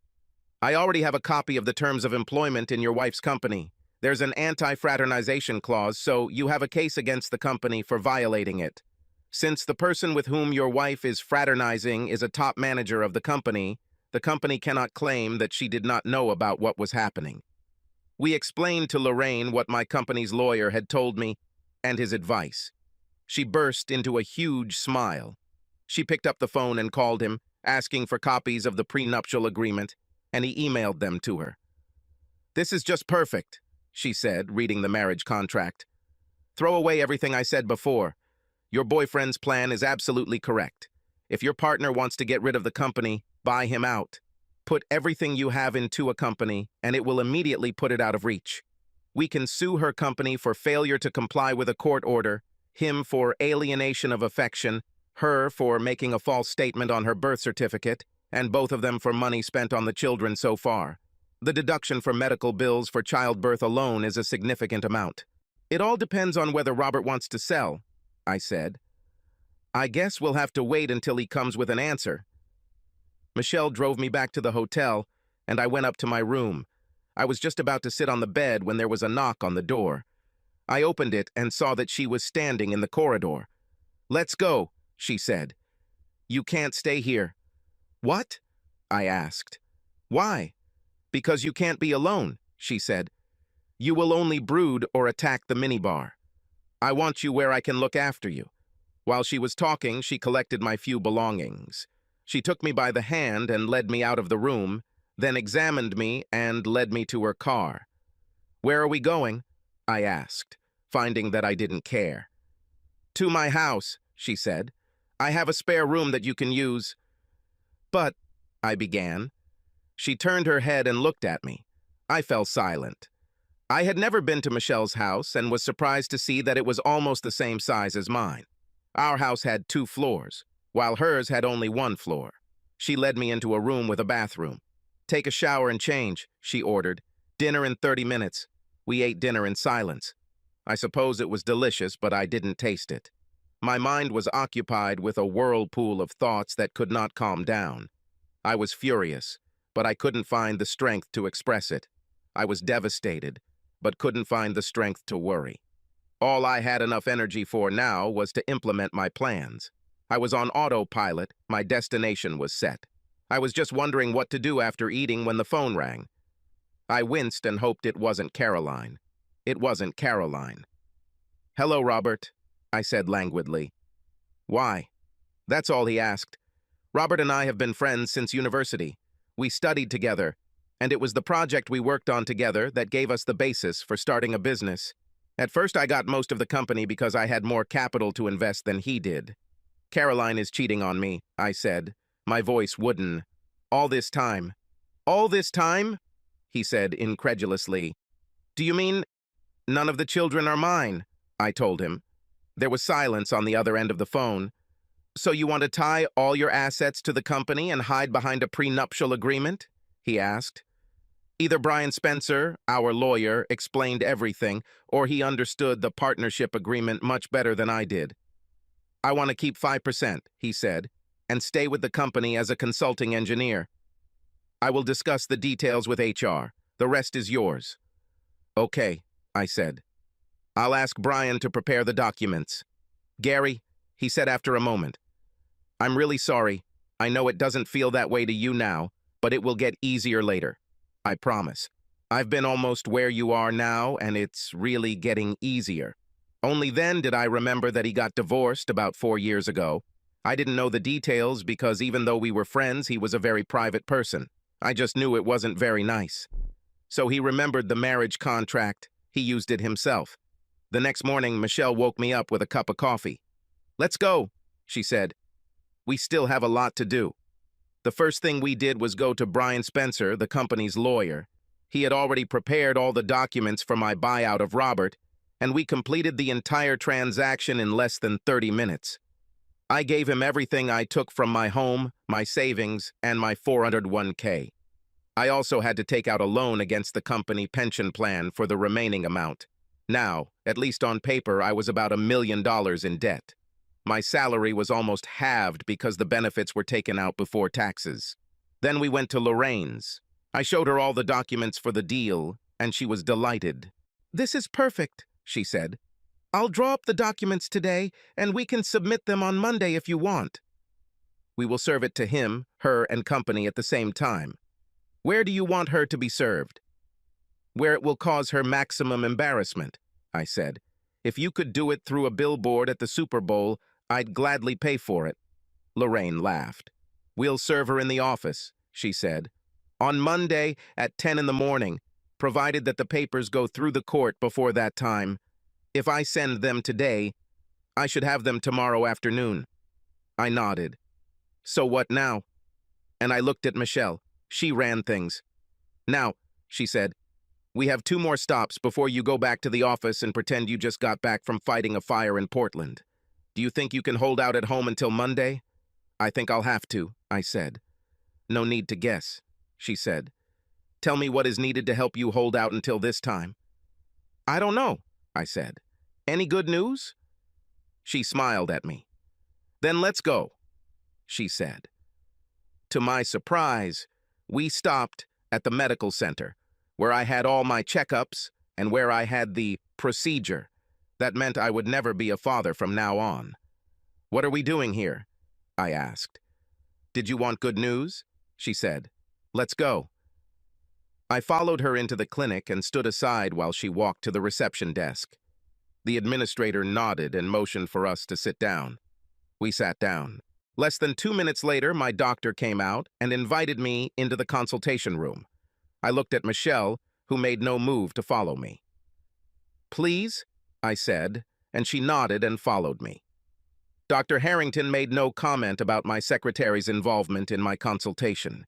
A: "I already have a copy of the terms of employment in your wife's company. There's an anti-fraternization clause, so you have a case against the company for violating it. Since the person with whom your wife is fraternizing is a top manager of the company cannot claim that she did not know about what was happening." We explained to Lorraine what my company's lawyer had told me and his advice. She burst into a huge smile. She picked up the phone and called him, asking for copies of the prenuptial agreement, and he emailed them to her. "This is just perfect," she said, reading the marriage contract. "Throw away everything I said before. Your boyfriend's plan is absolutely correct. If your partner wants to get rid of the company, buy him out. Put everything you have into a company, and it will immediately put it out of reach. We can sue her company for failure to comply with a court order, him for alienation of affection, her for making a false statement on her birth certificate, and both of them for money spent on the children so far. The deduction for medical bills for childbirth alone is a significant amount. It all depends on whether Robert wants to sell," I said. "I guess we'll have to wait until he comes with an answer." Michelle drove me back to the hotel, and I went up to my room. I was just about to sit on the bed when there was a knock on the door. I opened it and saw that she was standing in the corridor. "Let's go," she said. "You can't stay here." "What?" I asked. "Why?" "Because you can't be alone," she said. "You will only brood or attack the minibar. I want you where I can look after you." While she was talking, she collected my few belongings. She took me by the hand and led me out of the room, then examined me and led me to her car. "Where are we going?" I asked, finding that I didn't care. "To my house," she said. "I have a spare room that you can use." "But," I began. She turned her head and looked at me. I fell silent. I had never been to Michelle's house and was surprised to see that it was almost the same size as mine. Our house had 2 floors, while hers had only 1 floor. She led me into a room with a bathroom. "Take a shower and change," she ordered. "Dinner in 30 minutes. We ate dinner in silence. I suppose it was delicious, but I didn't taste it. My mind was occupied with a whirlpool of thoughts that could not calm down. I was furious, but I couldn't find the strength to express it. I was devastated, but couldn't find the strength to worry. All I had enough energy for now was to implement my plans. I was on autopilot, my destination was set. I was just wondering what to do after eating when the phone rang. I winced and hoped it wasn't Caroline. It wasn't Caroline. "Hello, Robert," I said languidly. "Why?" That's all he asked. "Robert and I have been friends since university. We studied together, and it was the project we worked on together that gave us the basis for starting a business. At first I got most of the company because I had more capital to invest than he did. Caroline is cheating on me," I said, my voice wooden. "All this time." "All this time?" he said incredulously. "Do you mean none of the children are mine?" I told him. There was silence on the other end of the phone. "So you want to tie all your assets to the company and hide behind a prenuptial agreement?" he asked. Either Brian Spencer, our lawyer, explained everything, or he understood the partnership agreement much better than I did. "I want to keep 5%, he said, "and stay with the company as a consulting engineer. I will discuss the details with HR. The rest is yours." "Okay," I said. "I'll ask Brian to prepare the documents." "Gary," he said after a moment, "I'm really sorry. I know it doesn't feel that way to you now, but it will get easier later. I promise. I've been almost where you are now, and it's really getting easier." Only then did I remember that he got divorced about 4 years ago. I didn't know the details because even though we were friends, he was a very private person. I just knew it wasn't very nice. So he remembered the marriage contract. He used it himself. The next morning, Michelle woke me up with a cup of coffee. "Let's go," she said. We still have a lot to do. The first thing we did was go to Brian Spencer, the company's lawyer. He had already prepared all the documents for my buyout of Robert, and we completed the entire transaction in less than 30 minutes. I gave him everything I took from my home, my savings, and my 401k. I also had to take out a loan against the company pension plan for the remaining amount. Now, at least on paper, I was about $1 million in debt. My salary was almost halved because the benefits were taken out before taxes. Then we went to Lorraine's. I showed her all the documents for the deal, and she was delighted. "This is perfect," she said. "I'll draw up the documents today, and we can submit them on Monday if you want. We will serve it to him, her, and company at the same time. Where do you want her to be served?" "Where it will cause her maximum embarrassment," I said. "If you could do it through a billboard at the Super Bowl, I'd gladly pay for it." Lorraine laughed. "We'll serve her in the office," she said. "On Monday at 10 in the morning, provided that the papers go through the court before that time. If I send them today, I should have them tomorrow afternoon." I nodded. "So what now?" And I looked at Michelle. She ran things. "Now," she said, "we have 2 more stops before you go back to the office and pretend you just got back from fighting a fire in Portland. Do you think you can hold out at home until Monday?" "I think I'll have to," I said. "No need to guess," she said. "Tell me what is needed to help you hold out until this time." "I don't know," I said. "Any good news?" She smiled at me. "Then let's go," she said. To my surprise, we stopped at the medical center, where I had all my checkups and where I had the procedure. That meant I would never be a father from now on. "What are we doing here?" I asked. "Did you want good news?" she said. "Let's go." I followed her into the clinic and stood aside while she walked to the reception desk. The administrator nodded and motioned for us to sit down. We sat down. Less than 2 minutes later, my doctor came out and invited me into the consultation room. I looked at Michelle, who made no move to follow me. "Please?" I said, and she nodded and followed me. Dr. Harrington made no comment about my secretary's involvement in my consultation.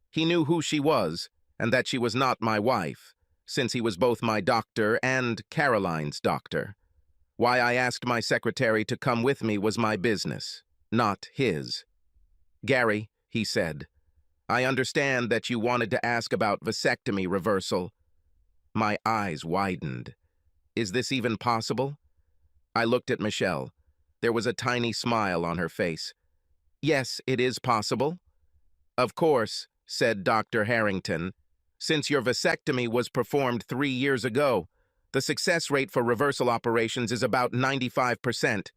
A: He knew who she was, and that she was not my wife, since he was both my doctor and Caroline's doctor. Why I asked my secretary to come with me was my business, not his. "Gary," he said, "I understand that you wanted to ask about vasectomy reversal." My eyes widened. Is this even possible? I looked at Michelle. There was a tiny smile on her face. "Yes, it is possible." "Of course," said Dr. Harrington. "Since your vasectomy was performed 3 years ago, the success rate for reversal operations is about 95%.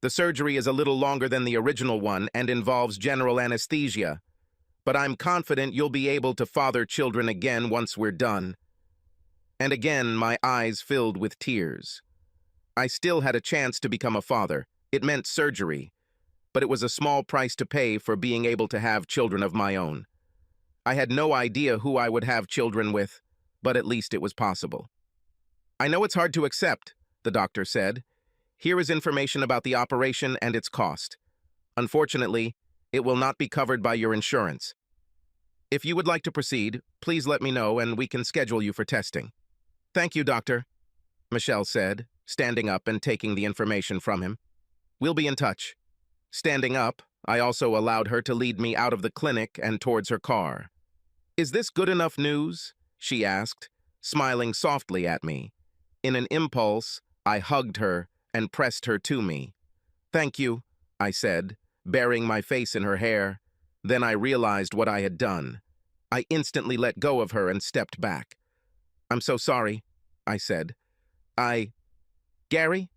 A: The surgery is a little longer than the original one and involves general anesthesia. But I'm confident you'll be able to father children again once we're done." And again, my eyes filled with tears. I still had a chance to become a father. It meant surgery, but it was a small price to pay for being able to have children of my own. I had no idea who I would have children with, but at least it was possible. "I know it's hard to accept," the doctor said. "Here is information about the operation and its cost. Unfortunately, it will not be covered by your insurance. If you would like to proceed, please let me know and we can schedule you for testing." "Thank you, doctor," Michelle said, standing up and taking the information from him. "We'll be in touch." Standing up, I also allowed her to lead me out of the clinic and towards her car. "Is this good enough news?" she asked, smiling softly at me. In an impulse, I hugged her and pressed her to me. "Thank you," I said, burying my face in her hair. Then I realized what I had done. I instantly let go of her and stepped back. "I'm so sorry," I said. "Gary?"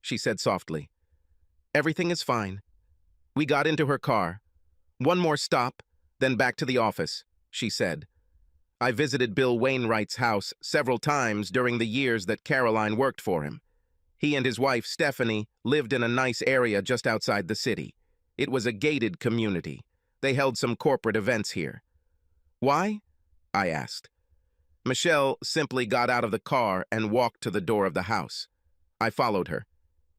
A: she said softly. "Everything is fine." We got into her car. "One more stop, then back to the office," she said. I visited Bill Wainwright's house several times during the years that Caroline worked for him. He and his wife, Stephanie, lived in a nice area just outside the city. It was a gated community. They held some corporate events here. "Why?" I asked. Michelle simply got out of the car and walked to the door of the house. I followed her.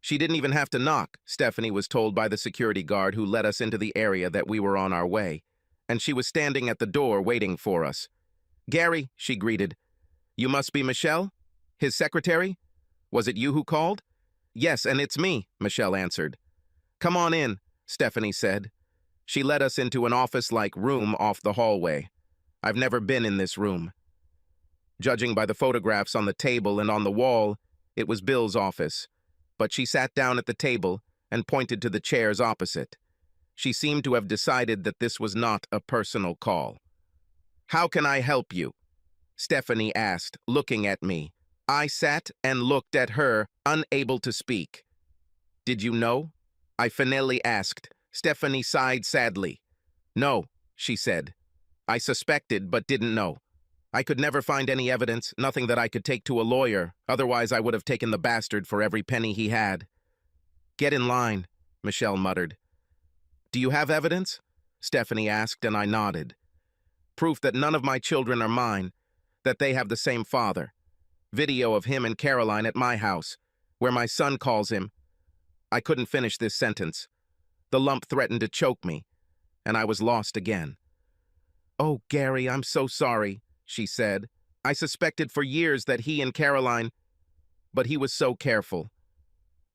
A: She didn't even have to knock, Stephanie was told by the security guard who led us into the area that we were on our way, and she was standing at the door waiting for us. "Gary," she greeted. "You must be Michelle? His secretary? Was it you who called?" "Yes, and it's me," Michelle answered. "Come on in," Stephanie said. She led us into an office-like room off the hallway. I've never been in this room. Judging by the photographs on the table and on the wall, it was Bill's office. But she sat down at the table and pointed to the chairs opposite. She seemed to have decided that this was not a personal call. "How can I help you?" Stephanie asked, looking at me. I sat and looked at her, unable to speak. "Did you know?" I finally asked. Stephanie sighed sadly. "No," she said. "I suspected, but didn't know. I could never find any evidence, nothing that I could take to a lawyer, otherwise I would have taken the bastard for every penny he had." "Get in line," Michelle muttered. "Do you have evidence?" Stephanie asked, and I nodded. "Proof that none of my children are mine, that they have the same father. Video of him and Caroline at my house, where my son calls him." I couldn't finish this sentence. The lump threatened to choke me, and I was lost again. "Oh, Gary, I'm so sorry," she said. "I suspected for years that he and Caroline, but he was so careful."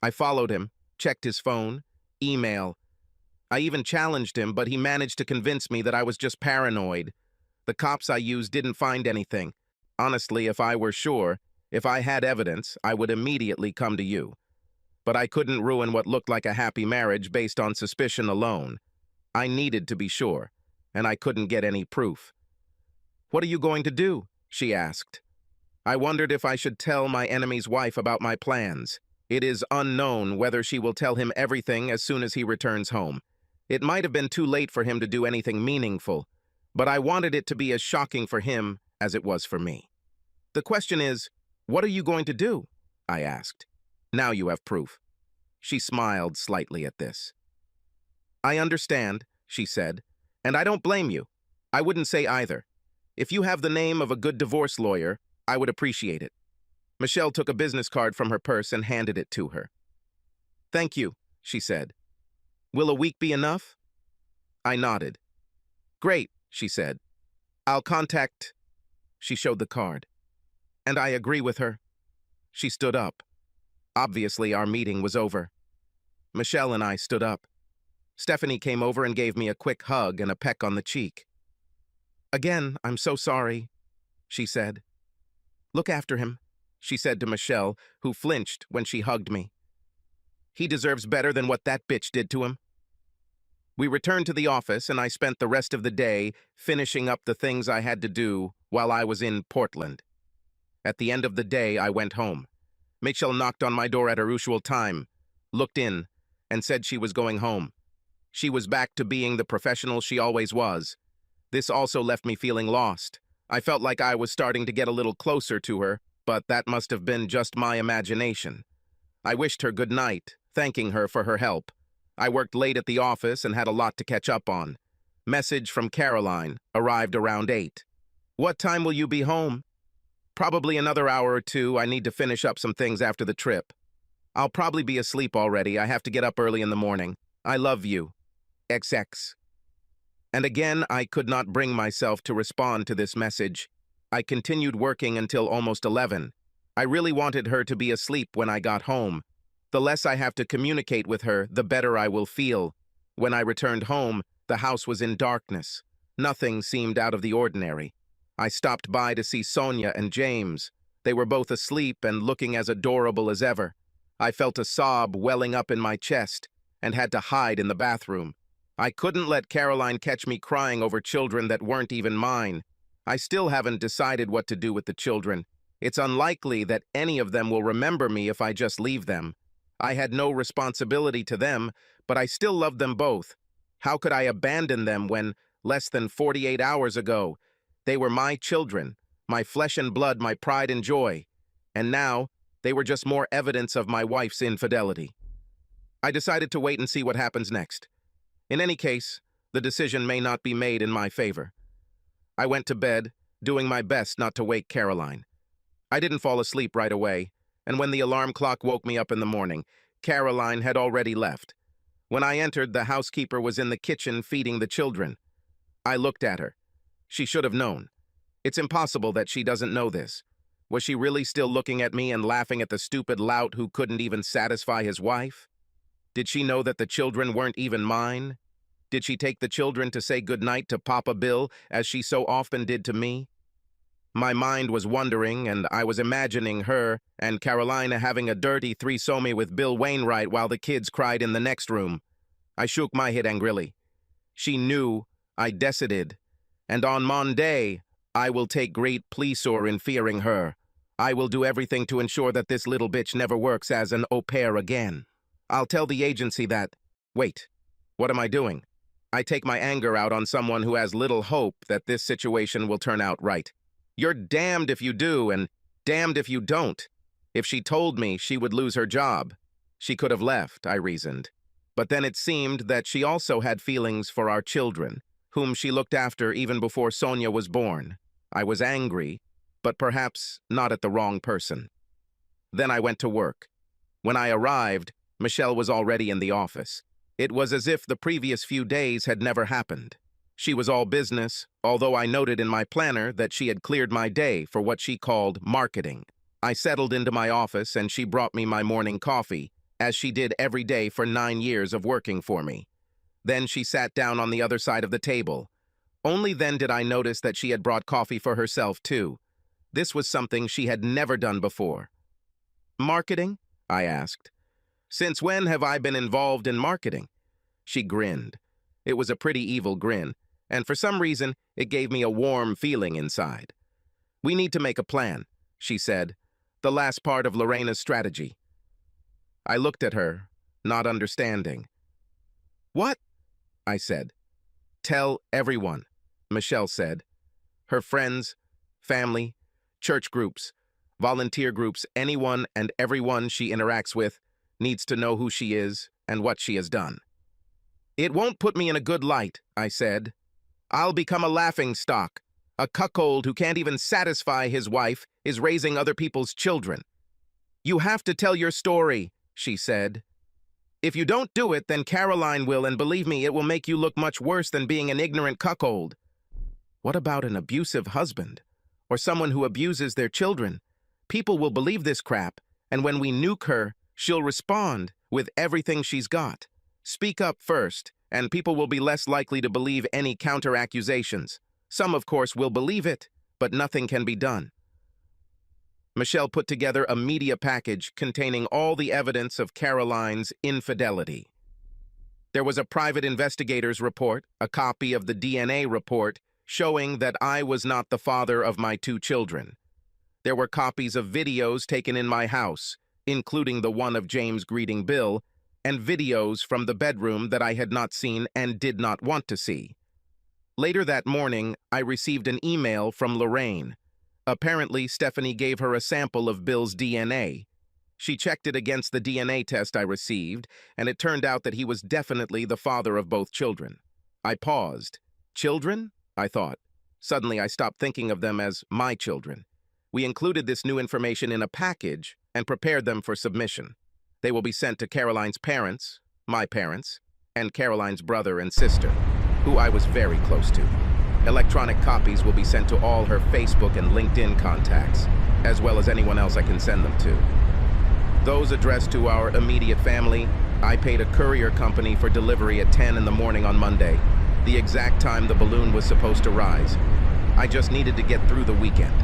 A: I followed him, checked his phone, email. I even challenged him, but he managed to convince me that I was just paranoid. The cops I used didn't find anything. Honestly, if I were sure, if I had evidence, I would immediately come to you. But I couldn't ruin what looked like a happy marriage based on suspicion alone. I needed to be sure, and I couldn't get any proof. "What are you going to do?" she asked. I wondered if I should tell my enemy's wife about my plans. It is unknown whether she will tell him everything as soon as he returns home. It might have been too late for him to do anything meaningful, but I wanted it to be as shocking for him as it was for me. "The question is, what are you going to do?" I asked. "Now you have proof." She smiled slightly at this. "I understand," she said, "and I don't blame you. I wouldn't say either. If you have the name of a good divorce lawyer, I would appreciate it." Michelle took a business card from her purse and handed it to her. "Thank you," she said. "Will a week be enough?" I nodded. "Great," she said. "I'll contact—" She showed the card. "And I agree with her." She stood up. Obviously, our meeting was over. Michelle and I stood up. Stephanie came over and gave me a quick hug and a peck on the cheek. "Again, I'm so sorry," she said. "Look after him," she said to Michelle, who flinched when she hugged me. "He deserves better than what that bitch did to him." We returned to the office, and I spent the rest of the day finishing up the things I had to do while I was in Portland. At the end of the day, I went home. Michelle knocked on my door at her usual time, looked in, and said she was going home. She was back to being the professional she always was. This also left me feeling lost. I felt like I was starting to get a little closer to her, but that must have been just my imagination. I wished her good night, thanking her for her help. I worked late at the office and had a lot to catch up on. Message from Caroline arrived around 8. "What time will you be home?" "Probably another hour or two. I need to finish up some things after the trip. I'll probably be asleep already. I have to get up early in the morning. I love you. XX." And again, I could not bring myself to respond to this message. I continued working until almost 11. I really wanted her to be asleep when I got home. The less I have to communicate with her, the better I will feel. When I returned home, the house was in darkness. Nothing seemed out of the ordinary. I stopped by to see Sonia and James. They were both asleep and looking as adorable as ever. I felt a sob welling up in my chest and had to hide in the bathroom. I couldn't let Caroline catch me crying over children that weren't even mine. I still haven't decided what to do with the children. It's unlikely that any of them will remember me if I just leave them. I had no responsibility to them, but I still love them both. How could I abandon them when, less than 48 hours ago, they were my children, my flesh and blood, my pride and joy, and now they were just more evidence of my wife's infidelity? I decided to wait and see what happens next. In any case, the decision may not be made in my favor. I went to bed, doing my best not to wake Caroline. I didn't fall asleep right away, and when the alarm clock woke me up in the morning, Caroline had already left. When I entered, the housekeeper was in the kitchen feeding the children. I looked at her. She should have known. It's impossible that she doesn't know this. Was she really still looking at me and laughing at the stupid lout who couldn't even satisfy his wife? Did she know that the children weren't even mine? Did she take the children to say goodnight to Papa Bill, as she so often did to me? My mind was wandering, and I was imagining her and Carolina having a dirty threesome with Bill Wainwright while the kids cried in the next room. I shook my head angrily. She knew I decided, and on Monday, I will take great pleasure in fearing her. I will do everything to ensure that this little bitch never works as an au pair again. I'll tell the agency that... Wait, what am I doing? I take my anger out on someone who has little hope that this situation will turn out right. You're damned if you do, and damned if you don't. If she told me she would lose her job, she could have left, I reasoned. But then it seemed that she also had feelings for our children, whom she looked after even before Sonia was born. I was angry, but perhaps not at the wrong person. Then I went to work. When I arrived, Michelle was already in the office. It was as if the previous few days had never happened. She was all business, although I noted in my planner that she had cleared my day for what she called marketing. I settled into my office and she brought me my morning coffee, as she did every day for 9 years of working for me. Then she sat down on the other side of the table. Only then did I notice that she had brought coffee for herself, too. This was something she had never done before. "Marketing?" I asked. "Since when have I been involved in marketing?" She grinned. It was a pretty evil grin, and for some reason, it gave me a warm feeling inside. "We need to make a plan," she said, "the last part of Lorena's strategy." I looked at her, not understanding. "What?" I said. "Tell everyone," Michelle said. "Her friends, family, church groups, volunteer groups, anyone and everyone she interacts with needs to know who she is and what she has done." "It won't put me in a good light," I said. "I'll become a laughingstock. A cuckold who can't even satisfy his wife is raising other people's children." "You have to tell your story," she said. "If you don't do it, then Caroline will, and believe me, it will make you look much worse than being an ignorant cuckold." "What about an abusive husband? Or someone who abuses their children? People will believe this crap, and when we nuke her, she'll respond with everything she's got. Speak up first, and people will be less likely to believe any counter-accusations. Some, of course, will believe it, but nothing can be done." Michelle put together a media package containing all the evidence of Caroline's infidelity. There was a private investigator's report, a copy of the DNA report, showing that I was not the father of my 2 children. There were copies of videos taken in my house, including the one of James greeting Bill, and videos from the bedroom that I had not seen and did not want to see. Later that morning, I received an email from Lorraine. Apparently, Stephanie gave her a sample of Bill's DNA. She checked it against the DNA test I received, and it turned out that he was definitely the father of both children. I paused. Children? I thought. Suddenly, I stopped thinking of them as my children. We included this new information in a package and prepared them for submission. They will be sent to Caroline's parents, my parents, and Caroline's brother and sister, who I was very close to. Electronic copies will be sent to all her Facebook and LinkedIn contacts, as well as anyone else I can send them to. Those addressed to our immediate family, I paid a courier company for delivery at 10 in the morning on Monday, the exact time the balloon was supposed to rise. I just needed to get through the weekend.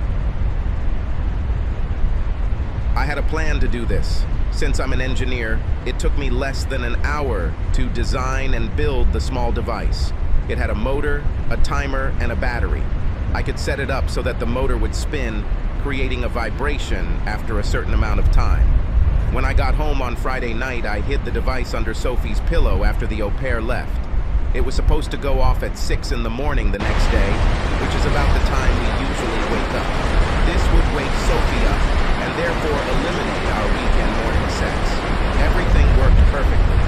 A: I had a plan to do this. Since I'm an engineer, it took me less than an hour to design and build the small device. It had a motor, a timer, and a battery. I could set it up so that the motor would spin, creating a vibration after a certain amount of time. When I got home on Friday night, I hid the device under Sophie's pillow after the au pair left. It was supposed to go off at 6 in the morning the next day, which is about the time we usually wake up. This would wake Sophie up, and therefore eliminate our weekend morning sex. Everything worked perfectly.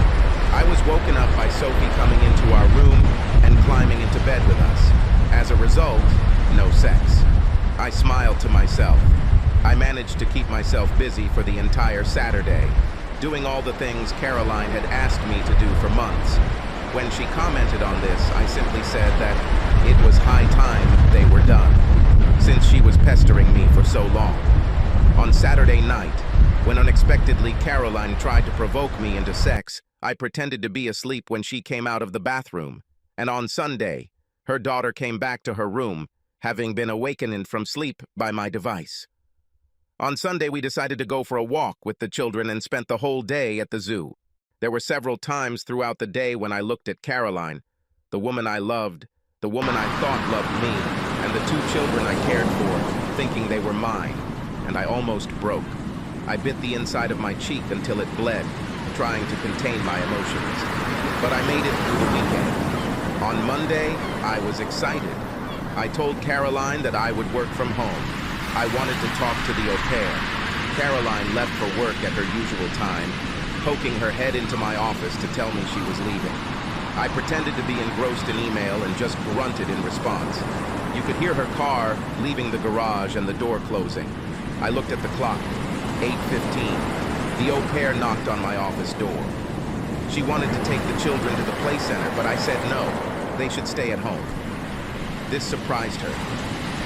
A: I was woken up by Sophie coming into our room and climbing into bed with us. As a result, no sex. I smiled to myself. I managed to keep myself busy for the entire Saturday. doing all the things Caroline had asked me to do for months. When she commented on this, I simply said that it was high time they were done, since she was pestering me for so long. On Saturday night, when unexpectedly Caroline tried to provoke me into sex, I pretended to be asleep when she came out of the bathroom. And on Sunday, her daughter came back to her room, having been awakened from sleep by my device. On Sunday, we decided to go for a walk with the children and spent the whole day at the zoo. There were several times throughout the day when I looked at Caroline, the woman I loved, the woman I thought loved me, and the 2 children I cared for, thinking they were mine, and I almost broke. I bit the inside of my cheek until it bled, trying to contain my emotions. But I made it through the weekend. On Monday, I was excited. I told Caroline that I would work from home. I wanted to talk to the au pair. Caroline left for work at her usual time, poking her head into my office to tell me she was leaving. I pretended to be engrossed in email and just grunted in response. You could hear her car leaving the garage and the door closing. I looked at the clock, 8:15. The au pair knocked on my office door. She wanted to take the children to the play center, but I said no, they should stay at home. This surprised her.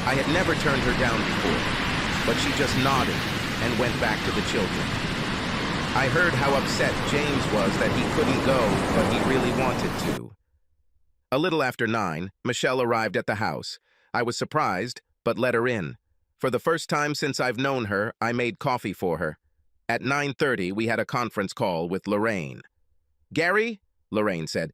A: I had never turned her down before, but she just nodded and went back to the children. I heard how upset James was that he couldn't go, but he really wanted to. A little after 9, Michelle arrived at the house. I was surprised, but let her in. For the first time since I've known her, I made coffee for her. At 9:30, we had a conference call with Lorraine. "Gary," Lorraine said,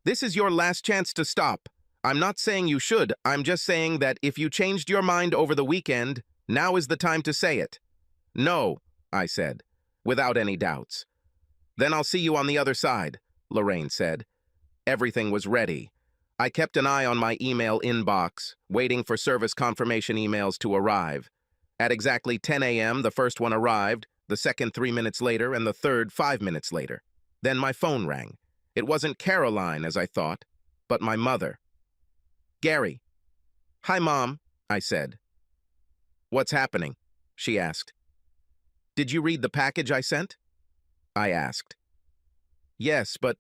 A: "this is your last chance to stop. I'm not saying you should, I'm just saying that if you changed your mind over the weekend, now is the time to say it." "No," I said, without any doubts. "Then I'll see you on the other side," Lorraine said. Everything was ready. I kept an eye on my email inbox, waiting for service confirmation emails to arrive. At exactly 10 a.m., the first one arrived, the second 3 minutes later, and the third 5 minutes later. Then my phone rang. It wasn't Caroline, as I thought, but my mother. "Gary." "Hi, Mom," I said. "What's happening?" she asked. "Did you read the package I sent?" I asked. "Yes, but—"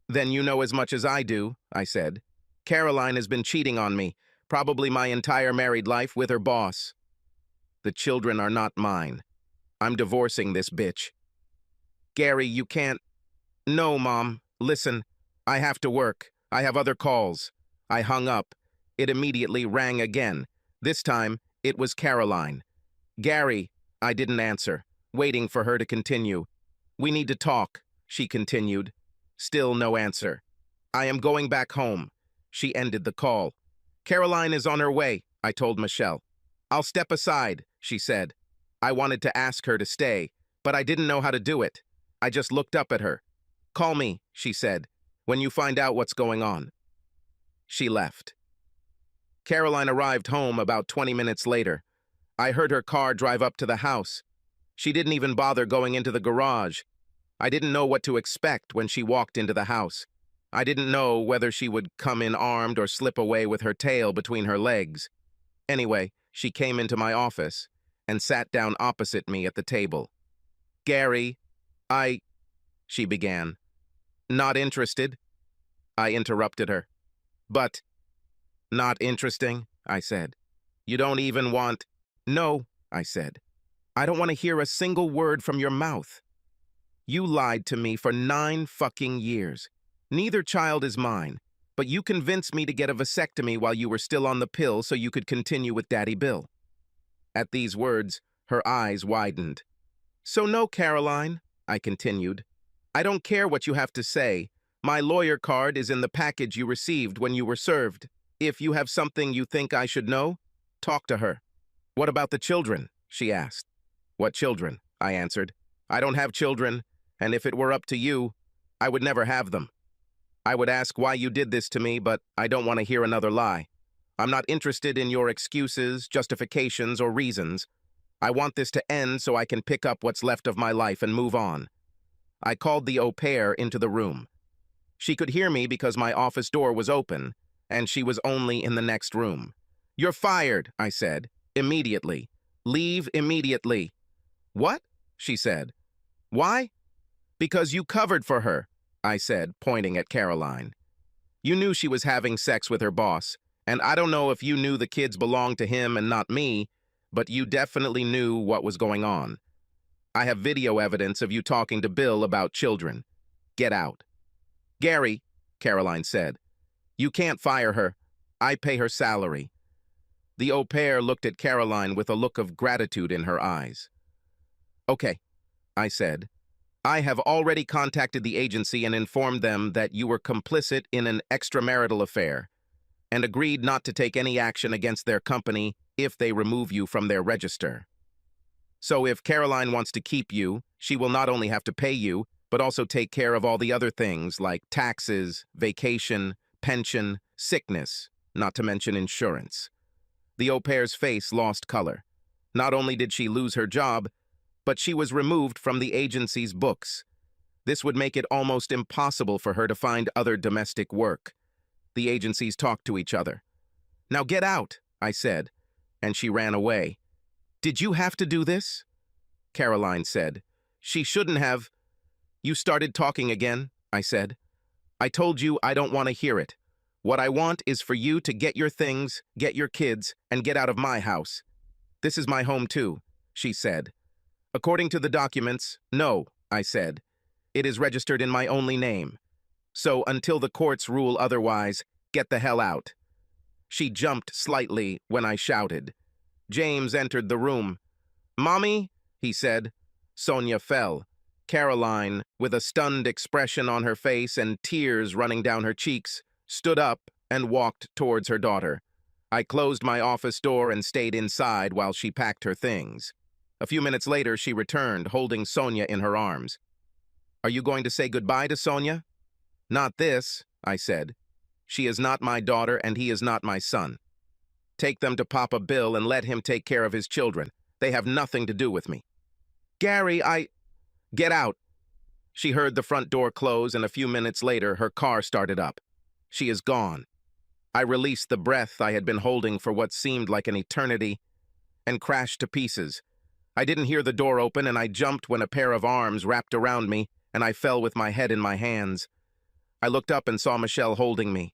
A: "Then you know as much as I do," I said. "Caroline has been cheating on me, probably my entire married life with her boss. The children are not mine. I'm divorcing this bitch." "Gary, you can't—" "No, Mom. Listen, I have to work. I have other calls." I hung up. It immediately rang again. This time, it was Caroline. "Gary," I didn't answer, waiting for her to continue. "We need to talk," she continued. Still no answer. "I am going back home." She ended the call. "Caroline is on her way," I told Michelle. "I'll step aside," she said. I wanted to ask her to stay, but I didn't know how to do it. I just looked up at her. "Call me," she said, "when you find out what's going on." She left. Caroline arrived home about 20 minutes later. I heard her car drive up to the house. She didn't even bother going into the garage. I didn't know what to expect when she walked into the house. I didn't know whether she would come in armed or slip away with her tail between her legs. Anyway, she came into my office and sat down opposite me at the table. "Gary, she began. "Not interested," I interrupted her. "But—" "Not interesting," I said. "You don't even want—" "No," I said. "I don't want to hear a single word from your mouth. You lied to me for 9 fucking years. Neither child is mine, but you convinced me to get a vasectomy while you were still on the pill so you could continue with Daddy Bill." At these words, her eyes widened. "So no, Caroline," I continued. "I don't care what you have to say. My lawyer card is in the package you received when you were served. If you have something you think I should know, talk to her." "What about the children?" she asked. "What children?" I answered. "I don't have children, and if it were up to you, I would never have them. I would ask why you did this to me, but I don't want to hear another lie. I'm not interested in your excuses, justifications, or reasons. I want this to end so I can pick up what's left of my life and move on." I called the au pair into the room. She could hear me because my office door was open, and she was only in the next room. "You're fired," I said, "immediately. Leave immediately." "What?" she said. "Why?" Because you covered for her, I said, pointing at Caroline. You knew she was having sex with her boss, and I don't know if you knew the kids belonged to him and not me, but you definitely knew what was going on. I have video evidence of you talking to Bill about children. Get out. Gary, Caroline said, you can't fire her. I pay her salary. The au pair looked at Caroline with a look of gratitude in her eyes. Okay, I said. I have already contacted the agency and informed them that you were complicit in an extramarital affair and agreed not to take any action against their company if they remove you from their register. So if Caroline wants to keep you, she will not only have to pay you, but also take care of all the other things like taxes, vacation, pension, sickness, not to mention insurance. The au pair's face lost color. Not only did she lose her job, but she was removed from the agency's books. This would make it almost impossible for her to find other domestic work. The agencies talked to each other. Now get out, I said, and she ran away. Did you have to do this? Caroline said. She shouldn't have. You started talking again, I said. I told you I don't want to hear it. What I want is for you to get your things, get your kids, and get out of my house. This is my home too, she said. According to the documents, no, I said. It is registered in my only name. So until the courts rule otherwise, get the hell out. She jumped slightly when I shouted. James entered the room. Mommy, he said. Sonia fell. Caroline, with a stunned expression on her face and tears running down her cheeks, stood up and walked towards her daughter. I closed my office door and stayed inside while she packed her things. A few minutes later, she returned, holding Sonia in her arms. Are you going to say goodbye to Sonia? Not this, I said. She is not my daughter and he is not my son. Take them to Papa Bill and let him take care of his children. They have nothing to do with me. Gary, Get out. She heard the front door close and a few minutes later, her car started up. She is gone. I released the breath I had been holding for what seemed like an eternity and crashed to pieces. I didn't hear the door open and I jumped when a pair of arms wrapped around me and I fell with my head in my hands. I looked up and saw Michelle holding me.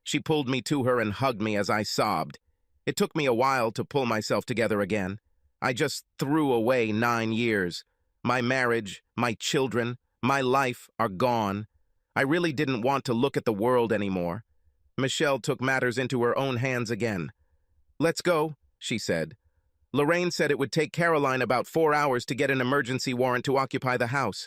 A: She pulled me to her and hugged me as I sobbed. It took me a while to pull myself together again. I just threw away 9 years. My marriage, my children, my life are gone. I really didn't want to look at the world anymore. Michelle took matters into her own hands again. Let's go, she said. Lorraine said it would take Caroline about 4 hours to get an emergency warrant to occupy the house.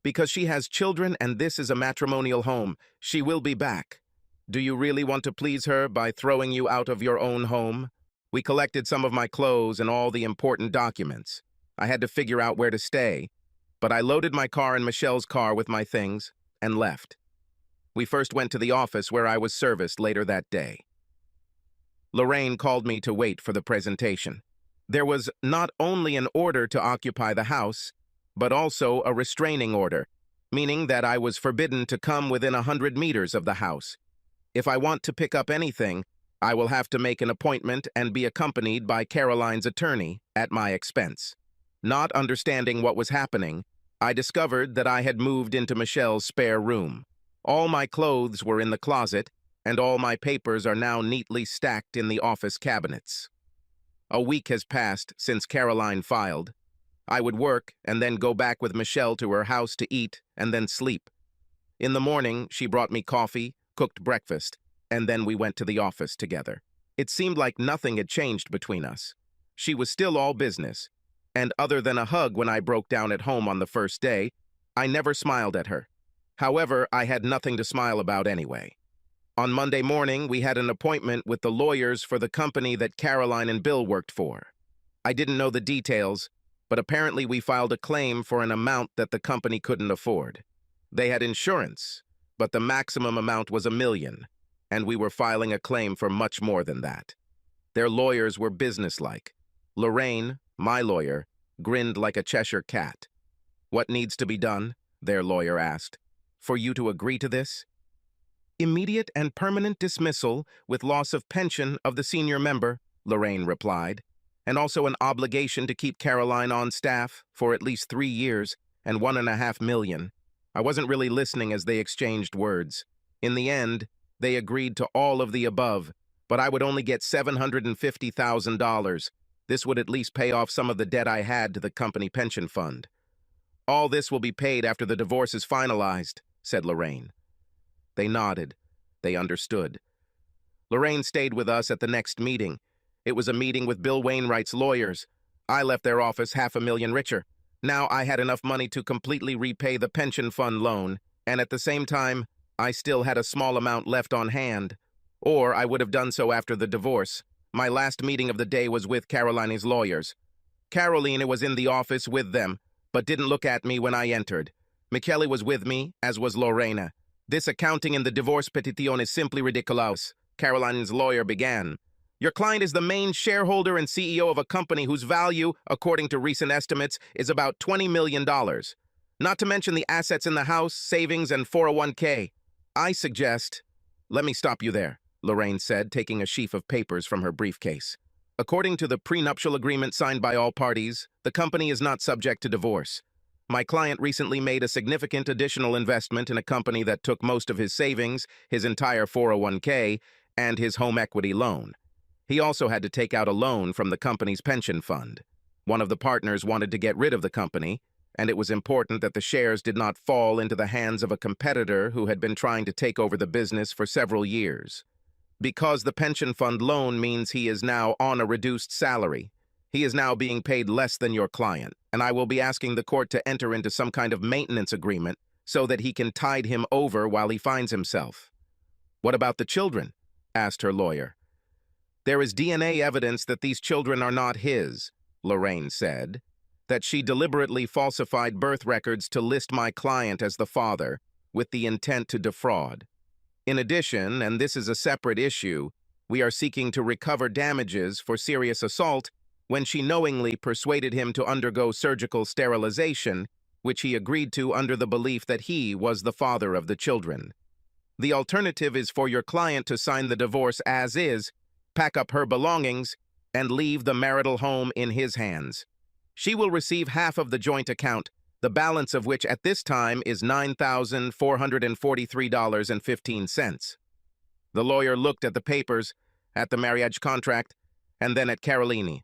A: Because she has children and this is a matrimonial home, she will be back. Do you really want to please her by throwing you out of your own home? We collected some of my clothes and all the important documents. I had to figure out where to stay, but I loaded my car in Michelle's car with my things and left. We first went to the office where I was serviced later that day. Lorraine called me to wait for the presentation. There was not only an order to occupy the house, but also a restraining order, meaning that I was forbidden to come within 100 meters of the house. If I want to pick up anything, I will have to make an appointment and be accompanied by Caroline's attorney at my expense. Not understanding what was happening, I discovered that I had moved into Michelle's spare room. All my clothes were in the closet, and all my papers are now neatly stacked in the office cabinets. A week has passed since Caroline filed. I would work and then go back with Michelle to her house to eat and then sleep. In the morning, she brought me coffee, cooked breakfast, and then we went to the office together. It seemed like nothing had changed between us. She was still all business, and other than a hug when I broke down at home on the first day, I never smiled at her. However, I had nothing to smile about anyway. On Monday morning, we had an appointment with the lawyers for the company that Caroline and Bill worked for. I didn't know the details, but apparently we filed a claim for an amount that the company couldn't afford. They had insurance, but the maximum amount was $1 million, and we were filing a claim for much more than that. Their lawyers were businesslike. Lorraine, my lawyer, grinned like a Cheshire cat. What needs to be done? Their lawyer asked. For you to agree to this? Immediate and permanent dismissal with loss of pension of the senior member, Lorraine replied, and also an obligation to keep Caroline on staff for at least 3 years and $1.5 million. I wasn't really listening as they exchanged words. In the end, they agreed to all of the above, but I would only get $750,000. This would at least pay off some of the debt I had to the company pension fund. All this will be paid after the divorce is finalized, said Lorraine. They nodded. They understood. Lorraine stayed with us at the next meeting. It was a meeting with Bill Wainwright's lawyers. I left their office $500,000 richer. Now I had enough money to completely repay the pension fund loan, and at the same time, I still had a small amount left on hand. Or I would have done so after the divorce. My last meeting of the day was with Carolina's lawyers. Carolina was in the office with them, but didn't look at me when I entered. Michele was with me, as was Lorena. This accounting in the divorce petition is simply ridiculous, Carolina's lawyer began. Your client is the main shareholder and CEO of a company whose value, according to recent estimates, is about $20 million. Not to mention the assets in the house, savings, and 401k. I suggest... Let me stop you there, Lorraine said, taking a sheaf of papers from her briefcase. According to the prenuptial agreement signed by all parties, the company is not subject to divorce. My client recently made a significant additional investment in a company that took most of his savings, his entire 401k, and his home equity loan. He also had to take out a loan from the company's pension fund. One of the partners wanted to get rid of the company, and it was important that the shares did not fall into the hands of a competitor who had been trying to take over the business for several years. Because the pension fund loan means he is now on a reduced salary. He is now being paid less than your client, and I will be asking the court to enter into some kind of maintenance agreement so that he can tide him over while he finds himself. What about the children? Asked her lawyer. There is DNA evidence that these children are not his, Lorraine said, that she deliberately falsified birth records to list my client as the father with the intent to defraud. In addition, and this is a separate issue, we are seeking to recover damages for serious assault when she knowingly persuaded him to undergo surgical sterilization, which he agreed to under the belief that he was the father of the children. The alternative is for your client to sign the divorce as is, pack up her belongings, and leave the marital home in his hands. She will receive half of the joint account, the balance of which at this time is $9,443.15. The lawyer looked at the papers, at the marriage contract, and then at Carolini.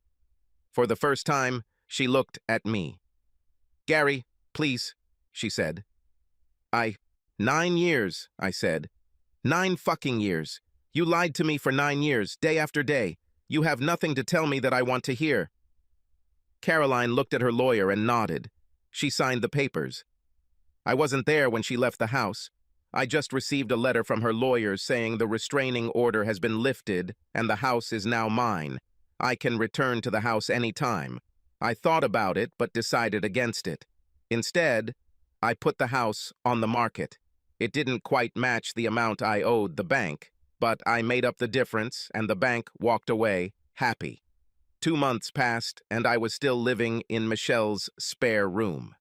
A: For the first time, she looked at me. Gary, please, she said. 9 years, I said. 9 fucking years. You lied to me for 9 years, day after day. You have nothing to tell me that I want to hear. Caroline looked at her lawyer and nodded. She signed the papers. I wasn't there when she left the house. I just received a letter from her lawyers saying the restraining order has been lifted and the house is now mine. I can return to the house any time. I thought about it but decided against it. Instead, I put the house on the market. It didn't quite match the amount I owed the bank, but I made up the difference and the bank walked away happy. 2 months passed and I was still living in Michelle's spare room.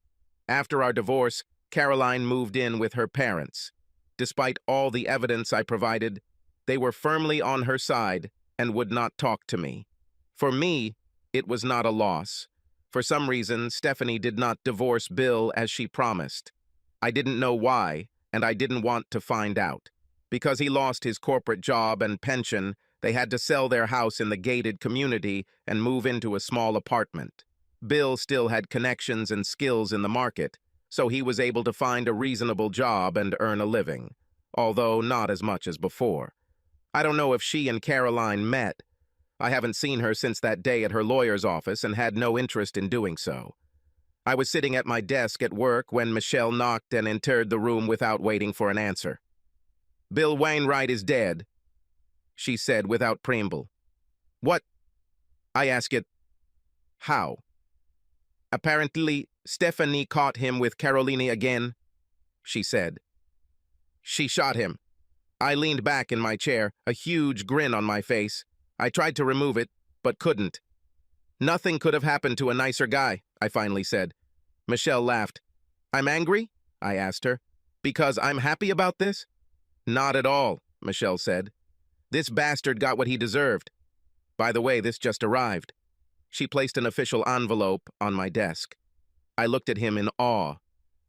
A: After our divorce, Caroline moved in with her parents. Despite all the evidence I provided, they were firmly on her side and would not talk to me. For me, it was not a loss. For some reason, Stephanie did not divorce Bill as she promised. I didn't know why, and I didn't want to find out. Because he lost his corporate job and pension, they had to sell their house in the gated community and move into a small apartment. Bill still had connections and skills in the market, so he was able to find a reasonable job and earn a living, although not as much as before. I don't know if she and Caroline met. I haven't seen her since that day at her lawyer's office and had no interest in doing so. I was sitting at my desk at work when Michelle knocked and entered the room without waiting for an answer. Bill Wainwright is dead, she said without preamble. What? I asked it. How? Apparently, Stephanie caught him with Carolina again, she said. She shot him. I leaned back in my chair, a huge grin on my face. I tried to remove it, but couldn't. Nothing could have happened to a nicer guy, I finally said. Michelle laughed. I'm angry? I asked her. Because I'm happy about this? Not at all, Michelle said. This bastard got what he deserved. By the way, this just arrived. She placed an official envelope on my desk. I looked at him in awe.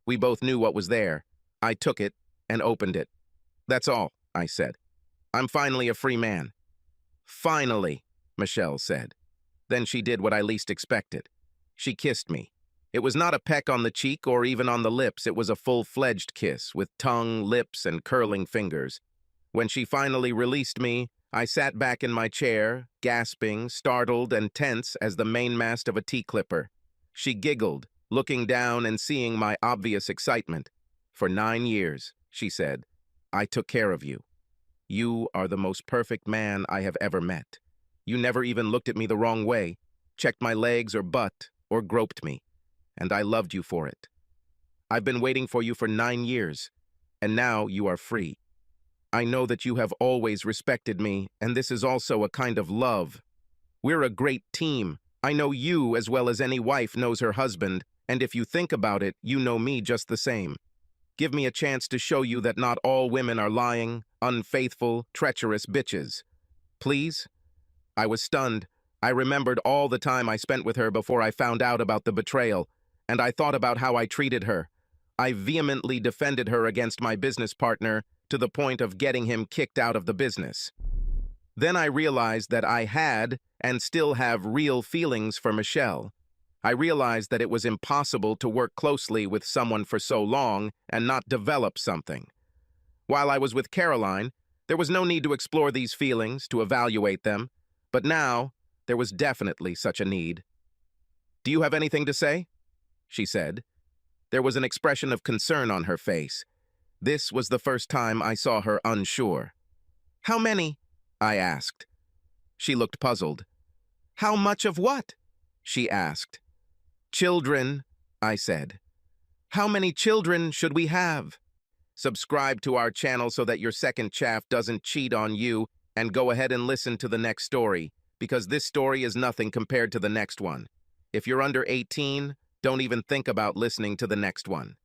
A: We both knew what was there. I took it and opened it. "That's all," I said. "I'm finally a free man." "Finally," Michelle said. Then she did what I least expected. She kissed me. It was not a peck on the cheek or even on the lips. It was a full-fledged kiss with tongue, lips, and curling fingers. When she finally released me, I sat back in my chair, gasping, startled, and tense as the mainmast of a T-clipper. She giggled, looking down and seeing my obvious excitement. "For 9 years," she said, "I took care of you. You are the most perfect man I have ever met. You never even looked at me the wrong way, checked my legs or butt, or groped me, and I loved you for it. I've been waiting for you for 9 years, and now you are free. I know that you have always respected me, and this is also a kind of love. We're a great team. I know you as well as any wife knows her husband, and if you think about it, you know me just the same. Give me a chance to show you that not all women are lying, unfaithful, treacherous bitches. Please?" I was stunned. I remembered all the time I spent with her before I found out about the betrayal, and I thought about how I treated her. I vehemently defended her against my business partner to the point of getting him kicked out of the business. Then I realized that I had and still have real feelings for Michelle. I realized that it was impossible to work closely with someone for so long and not develop something. While I was with Caroline, there was no need to explore these feelings, to evaluate them, but now there was definitely such a need. "Do you have anything to say?" she said. There was an expression of concern on her face. This was the first time I saw her unsure. "How many?" I asked. She looked puzzled. "How much of what?" she asked. "Children," I said. "How many children should we have?" Subscribe to our channel so that your second chaff doesn't cheat on you, and go ahead and listen to the next story, because this story is nothing compared to the next one. If you're under 18, don't even think about listening to the next one.